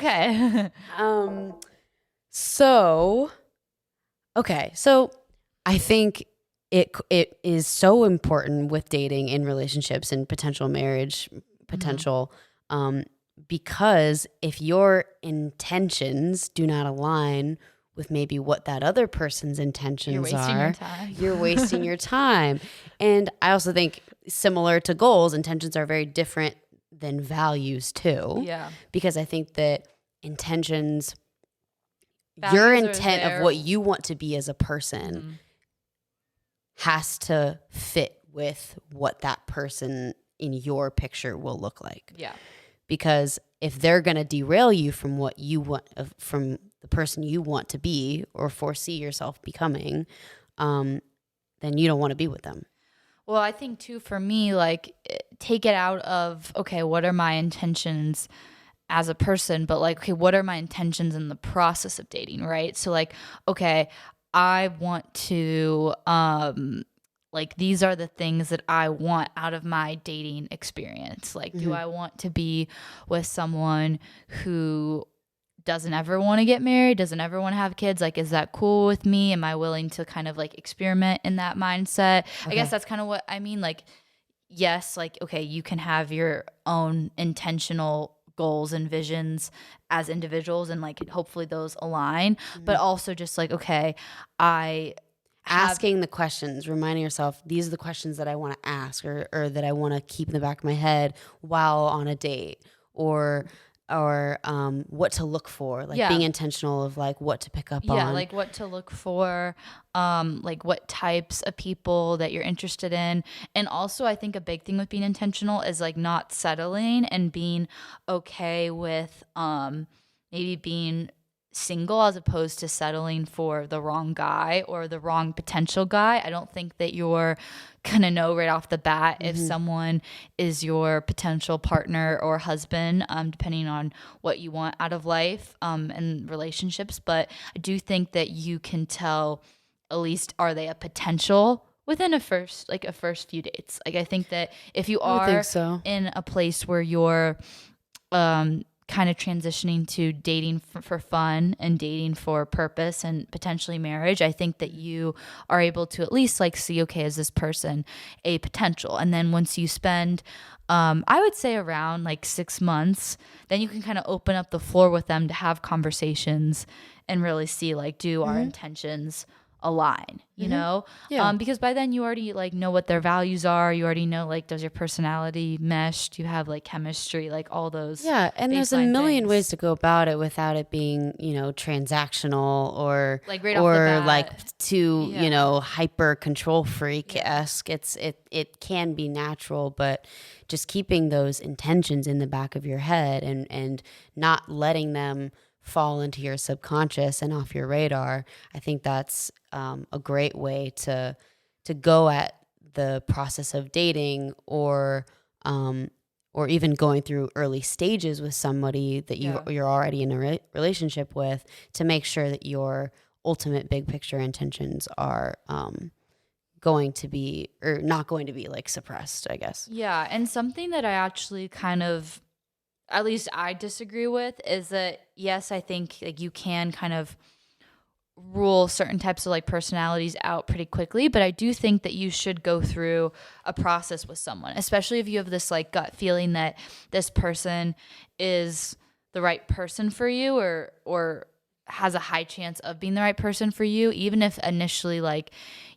okay. So I think it is so important with dating in relationships and potential marriage potential, because if your intentions do not align with maybe what that other person's intentions you're wasting your time. And I also think similar to goals, intentions are very different than values too. Yeah. Because I think that intentions, your intent of what you want to be as a person has to fit with what that person in your picture will look like. Yeah. Because if they're going to derail you from what you want, from the person you want to be or foresee yourself becoming, then you don't want to be with them. Well, I think too, for me, like take it out of, okay, what are my intentions as a person, but like, okay, what are my intentions in the process of dating, right? So like, okay, I want to, like, these are the things that I want out of my dating experience. Like, do I want to be with someone who doesn't ever want to get married, doesn't ever want to have kids? Like, is that cool with me? Am I willing to kind of like experiment in that mindset? Okay. I guess that's kind of what I mean. Like, yes, like, okay, you can have your own intentional goals and visions as individuals, and like hopefully those align, but also just like, okay, asking the questions, reminding yourself, these are the questions that I want to ask or that I want to keep in the back of my head while on a date, or what to look for, like being intentional of like what to pick up on. Yeah, like what to look for, like what types of people that you're interested in. And also I think a big thing with being intentional is like not settling and being okay with maybe being single as opposed to settling for the wrong guy or the wrong potential guy. I don't think that you're gonna know right off the bat if someone is your potential partner or husband, depending on what you want out of life and relationships. But I do think that you can tell, at least, are they a potential within a first few dates. Like, I think that if you I would think are so. in a place where you're kind of transitioning to dating for fun and dating for purpose and potentially marriage, I think that you are able to at least like see, okay, is this person a potential? And then once you spend, I would say around like 6 months, then you can kind of open up the floor with them to have conversations and really see like, do our intentions align, you know? Yeah. Because by then you already like know what their values are. You already know, like, does your personality mesh? Do you have like chemistry? Like all those Yeah, and there's a baseline million ways things. to go about it without it being, transactional or Like right off the like bat. too, Yeah. hyper control freak Yeah. esque. It can be natural, but just keeping those intentions in the back of your head and not letting them fall into your subconscious and off your radar. I think that's a great way to go at the process of dating um, or even going through early stages with somebody that Yeah. you're already in a relationship with, to make sure that your ultimate big picture intentions are going to be, or not going to be, like, suppressed, I guess. Yeah. And something that I actually kind of, at least I disagree with, is that yes, I think like you can kind of rule certain types of like personalities out pretty quickly, but I do think that you should go through a process with someone, especially if you have this like gut feeling that this person is the right person for you, or has a high chance of being the right person for you, even if initially like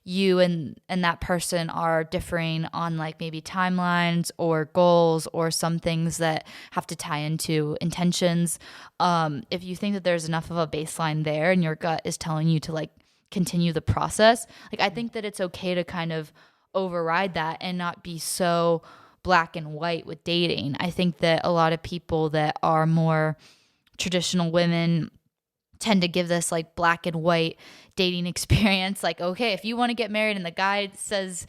you and that person are differing on like maybe timelines or goals or some things that have to tie into intentions. If you think that there's enough of a baseline there and your gut is telling you to like continue the process, like I think that it's okay to kind of override that and not be so black and white with dating. I think that a lot of people that are more traditional women tend to give this like black and white dating experience. Like, okay, if you want to get married and the guy says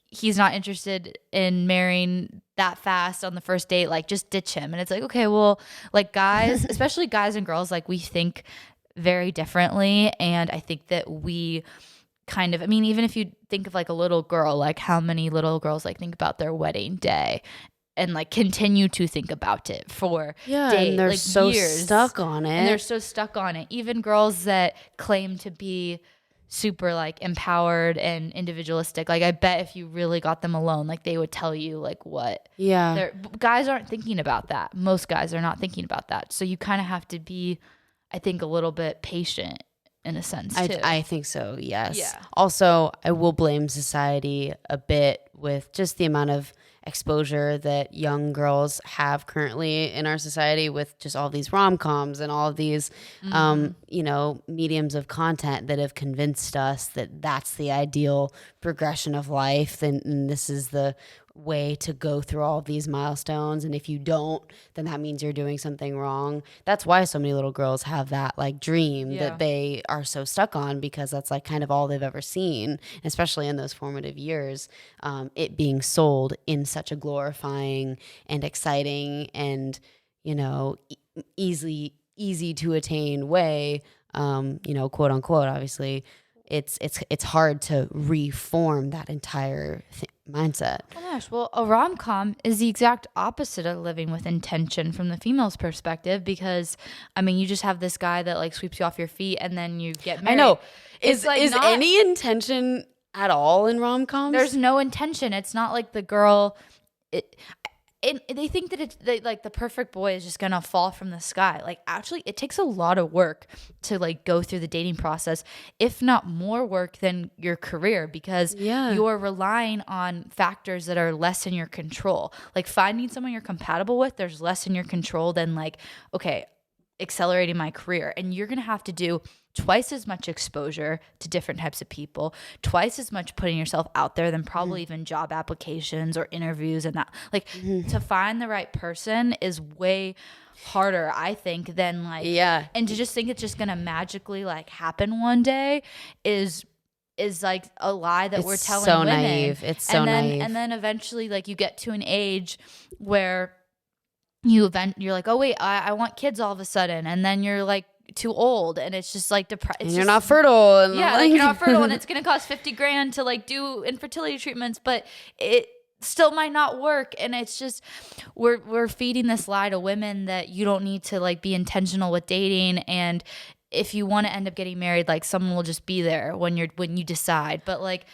he's not interested in marrying that fast on the first date, like just ditch him. And it's like, okay, well, like guys, especially guys and girls, like we think very differently. And I think that we kind of, I mean, even if you think of like a little girl, like how many little girls like think about their wedding day and like continue to think about it for Yeah, and they're like so years, stuck on and they're it. so stuck on it. Even girls that claim to be super like empowered and individualistic, like I bet if you really got them alone, like they would tell you like what Yeah. they're, guys aren't thinking about that. Most guys are not thinking about that. So you kind of have to be, I think, a little bit patient in a sense I, too. I think so, yes. Yeah. Also, I will blame society a bit with just the amount of exposure that young girls have currently in our society, with just all these rom-coms and all of these, mediums of content that have convinced us that that's the ideal progression of life. And this is the way to go through all of these milestones, and if you don't, then that means you're doing something wrong. That's why so many little girls have that like dream Yeah. that they are so stuck on, because that's like kind of all they've ever seen, especially in those formative years. It being sold in such a glorifying and exciting and easy to attain way, quote unquote, obviously. It's hard to reform that entire mindset. Oh my gosh, well, a rom com is the exact opposite of living with intention from the female's perspective, because I mean, you just have this guy that like sweeps you off your feet and then you get I married. know. It's like Is not, any intention at all in there's rom-coms? no intention. It's not like the girl, it, and they think that like the perfect boy is just gonna fall from the sky. Like actually, it takes a lot of work to like go through the dating process, if not more work than your career, because Yeah. you're relying on factors that are less in your control. Like finding someone you're compatible with, there's less in your control than like, okay, accelerating my career, and you're gonna have to do twice as much exposure to different types of people, twice as much putting yourself out there than probably even job applications or interviews. And that, like, to find the right person is way harder, I think, than like, and to just think it's just gonna magically like happen one day is like a lie that we're telling so women. naive. It's so naive. And then eventually, like, you get to an age where you're like, oh wait, I want kids all of a sudden, and then you're like too old, and it's just like and you're not fertile, and like you're not fertile, and it's gonna cost $50,000 to like do infertility treatments, but it still might not work. And it's just we're feeding this lie to women that you don't need to like be intentional with dating, and if you want to end up getting married, like someone will just be there when you decide. But like,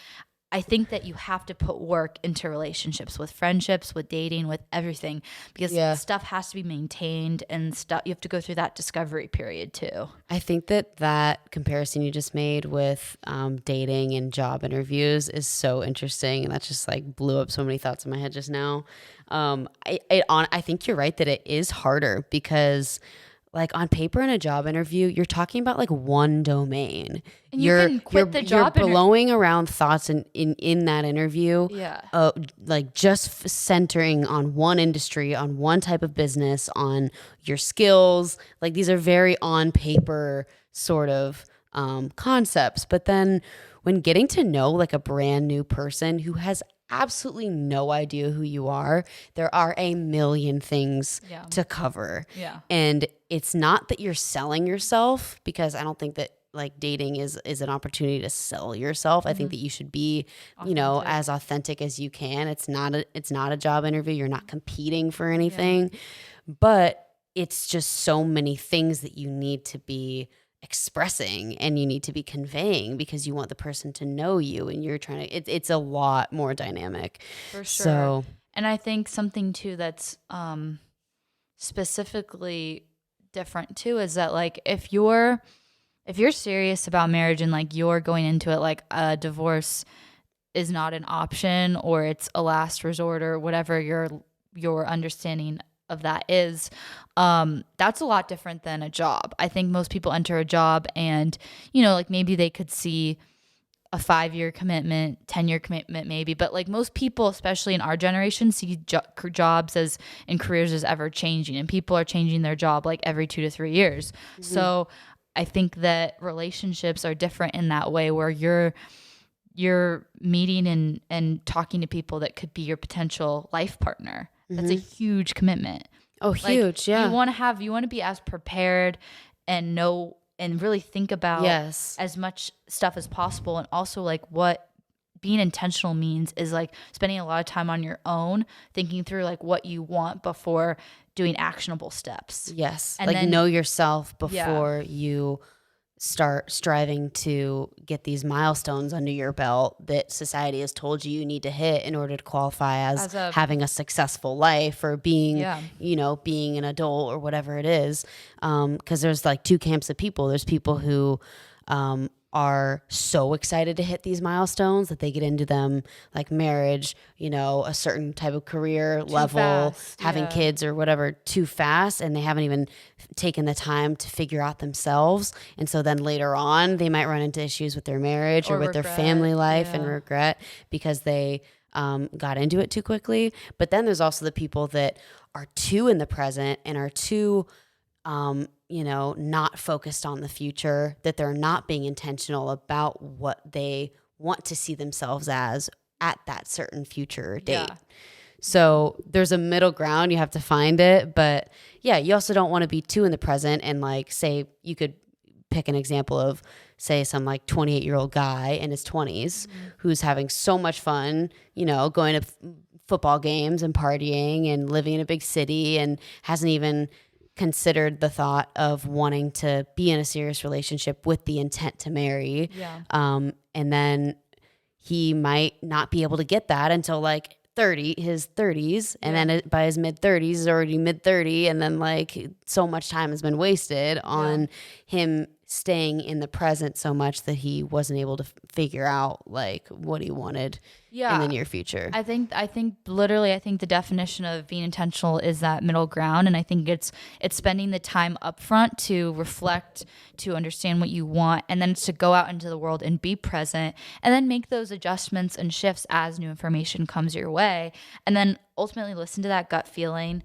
I think that you have to put work into relationships, with friendships, with dating, with everything, because stuff has to be maintained, and stuff, you have to go through that discovery period too. I think that comparison you just made with dating and job interviews is so interesting, and that just like blew up so many thoughts in my head just now. I think you're right that it is harder because, like, on paper in a job interview, you're talking about like one domain. And you can quit the job. You're blowing around thoughts in that interview. Like just centering on one industry, on one type of business, on your skills. Like, these are very on paper sort of concepts. But then when getting to know like a brand new person who has absolutely no idea who you are, there are a million things to cover. And it's not that you're selling yourself, because I don't think that like dating is an opportunity to sell yourself. I think that you should be, as authentic as you can. It's not a job interview. You're not competing for anything, but it's just so many things that you need to be expressing and you need to be conveying, because you want the person to know you, and you're trying to, it's a lot more dynamic. For sure. And I think something too that's specifically different too is that, like, if you're serious about marriage and like you're going into it like a divorce is not an option, or it's a last resort, or whatever your understanding of that is, that's a lot different than a job. I think most people enter a job and, like maybe they could see a 5-year commitment, 10-year commitment maybe, but like most people, especially in our generation, see jobs as and careers as ever changing, and people are changing their job like every 2 to 3 years. So I think that relationships are different in that way, where you're meeting and talking to people that could be your potential life partner. That's a huge commitment. Oh, huge. Yeah. You want to be as prepared and know and really think about as much stuff as possible. And also, like, what being intentional means is like spending a lot of time on your own, thinking through like what you want before doing actionable steps. Yes. And like, then, know yourself before you start striving to get these milestones under your belt that society has told you need to hit in order to qualify as having a successful life, or being, being an adult, or whatever it is. 'Cause there's like two camps of people. There's people who, are so excited to hit these milestones that they get into them, like marriage, a certain type of career level, having kids or whatever, too fast, and they haven't even taken the time to figure out themselves. And so then later on, they might run into issues with their marriage or with their family life and regret because they got into it too quickly. But then there's also the people that are too in the present and are too not focused on the future, that they're not being intentional about what they want to see themselves as at that certain future date. So there's a middle ground. You have to find it. But you also don't want to be too in the present. And like, say, you could pick an example of, say, some like 28-year-old guy in his 20s who's having so much fun, going to football games and partying and living in a big city, and hasn't even considered the thought of wanting to be in a serious relationship with the intent to marry. And then he might not be able to get that until like his 30s. And then by his mid 30s, he's already mid 30. And then like so much time has been wasted on him staying in the present so much that he wasn't able to figure out like what he wanted in the near future. I think literally, I think the definition of being intentional is that middle ground. And I think it's spending the time up front to reflect, to understand what you want, and then to go out into the world and be present, and then make those adjustments and shifts as new information comes your way. And then ultimately listen to that gut feeling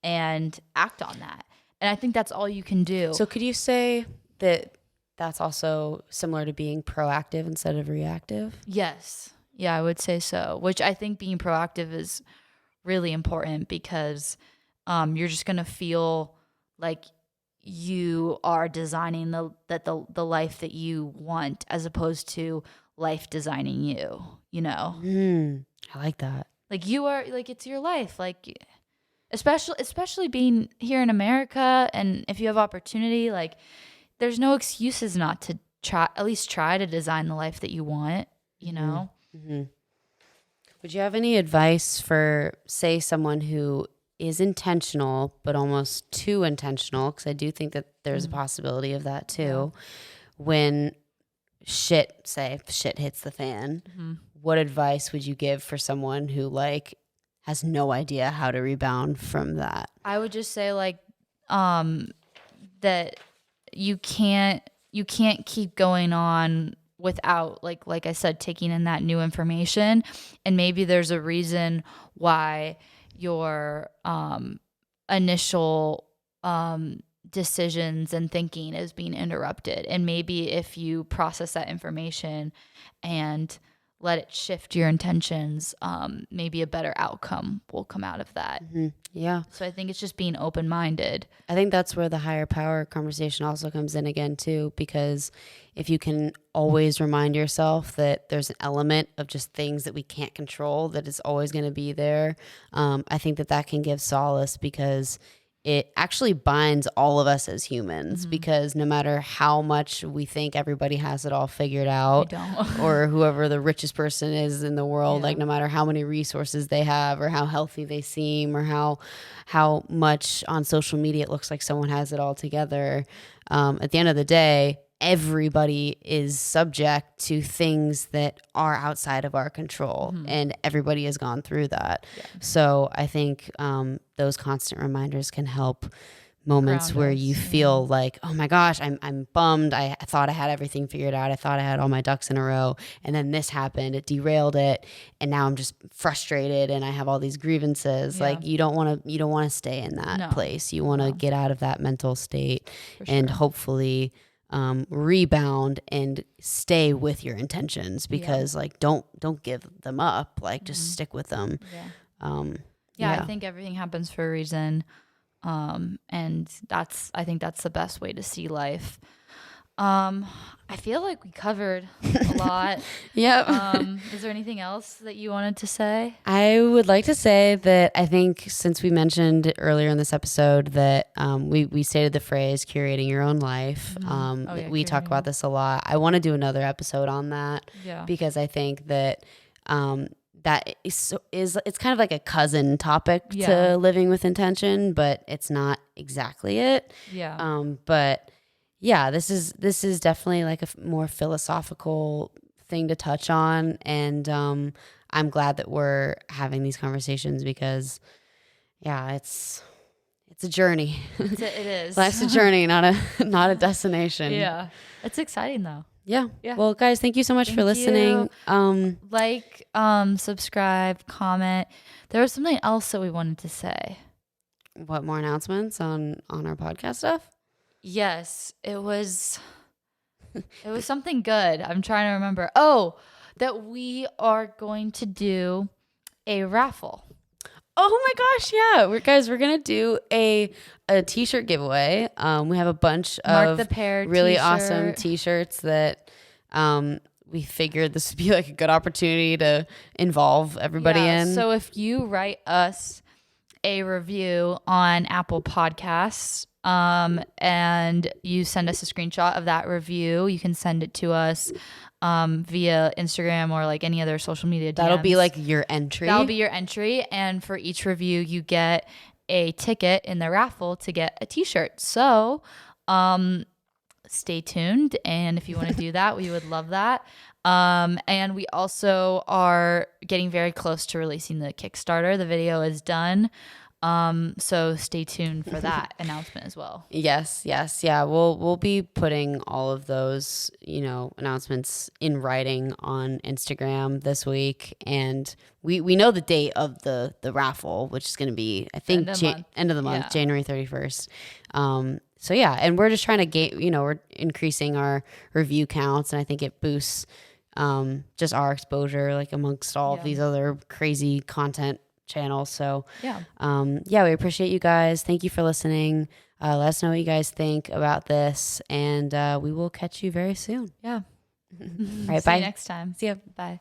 and act on that. And I think that's all you can do. So could you say that that's also similar to being proactive instead of reactive? Yes. Yeah, I would say so, which I think being proactive is really important because you're just going to feel like you are designing the life that you want as opposed to life designing you, you know? I like that. Like you are, like it's your life, like especially being here in America, and if you have opportunity, like there's no excuses not to at least try to design the life that you want, you know? Mm-hmm. Would you have any advice for, say, someone who is intentional but almost too intentional? Because I do think that there's a possibility of that too. When shit hits the fan, what advice would you give for someone who like has no idea how to rebound from that? I would just say like that you can't keep going on without like I said, taking in that new information. And maybe there's a reason why your initial decisions and thinking is being interrupted. And maybe if you process that information and let it shift your intentions, maybe a better outcome will come out of that. Yeah. So I think it's just being open-minded. I think that's where the higher power conversation also comes in again too, because if you can always remind yourself that there's an element of just things that we can't control that is always going to be there, I think that can give solace, because it actually binds all of us as humans, because no matter how much we think everybody has it all figured out, or whoever the richest person is in the world, like no matter how many resources they have or how healthy they seem or how much on social media it looks like someone has it all together, at the end of the day, everybody is subject to things that are outside of our control, and everybody has gone through that. So I think those constant reminders can help moments where you feel like, oh my gosh, I'm bummed. I thought I had everything figured out. I thought I had all my ducks in a row, and then this happened. It derailed it, and now I'm just frustrated and I have all these grievances. Like you don't want to stay in that place. You want to get out of that mental state and hopefully rebound and stay with your intentions, because like don't give them up, like just stick with them. I think everything happens for a reason, and I think that's the best way to see life. I feel like we covered a lot. Is there anything else that you wanted to say? I would like to say that I think, since we mentioned earlier in this episode that we stated the phrase curating your own life, we talk about this a lot. I want to do another episode on that, because I think that that is it's kind of like a cousin topic to living with intention, but it's not exactly it. But yeah, this is definitely like a more philosophical thing to touch on, and I'm glad that we're having these conversations, because it's a journey. It is. Life's a journey, not a destination. Yeah, it's exciting though. Yeah. Well, guys, thank you so much for listening. Like, subscribe, comment. There was something else that we wanted to say. What, more announcements on our podcast stuff? Yes, it was something good. I'm trying to remember. Oh, that we are going to do a raffle. Oh my gosh, yeah. We're going to do a t-shirt giveaway. We have a bunch of really awesome t-shirts that we figured this would be like a good opportunity to involve everybody in. So if you write us a review on Apple Podcasts, and you send us a screenshot of that review, you can send it to us via Instagram or like any other social media DMs. That'll be like your entry. That'll be your entry, and for each review you get a ticket in the raffle to get a t-shirt. So stay tuned. And if you want to do that, we would love that. And we also are getting very close to releasing the Kickstarter. The video is done. So stay tuned for that announcement as well. Yes, yes, yeah. We'll be putting all of those, announcements in writing on Instagram this week, and we know the date of the raffle, which is going to be, I think, end of the month, January 31st. So yeah, and we're just trying to get, we're increasing our review counts, and I think it boosts just our exposure, like amongst all of these other crazy content channels. So we appreciate you guys. Thank you for listening. Let us know what you guys think about this, and we will catch you very soon. Yeah. All right, See bye. you next time. See ya. Bye.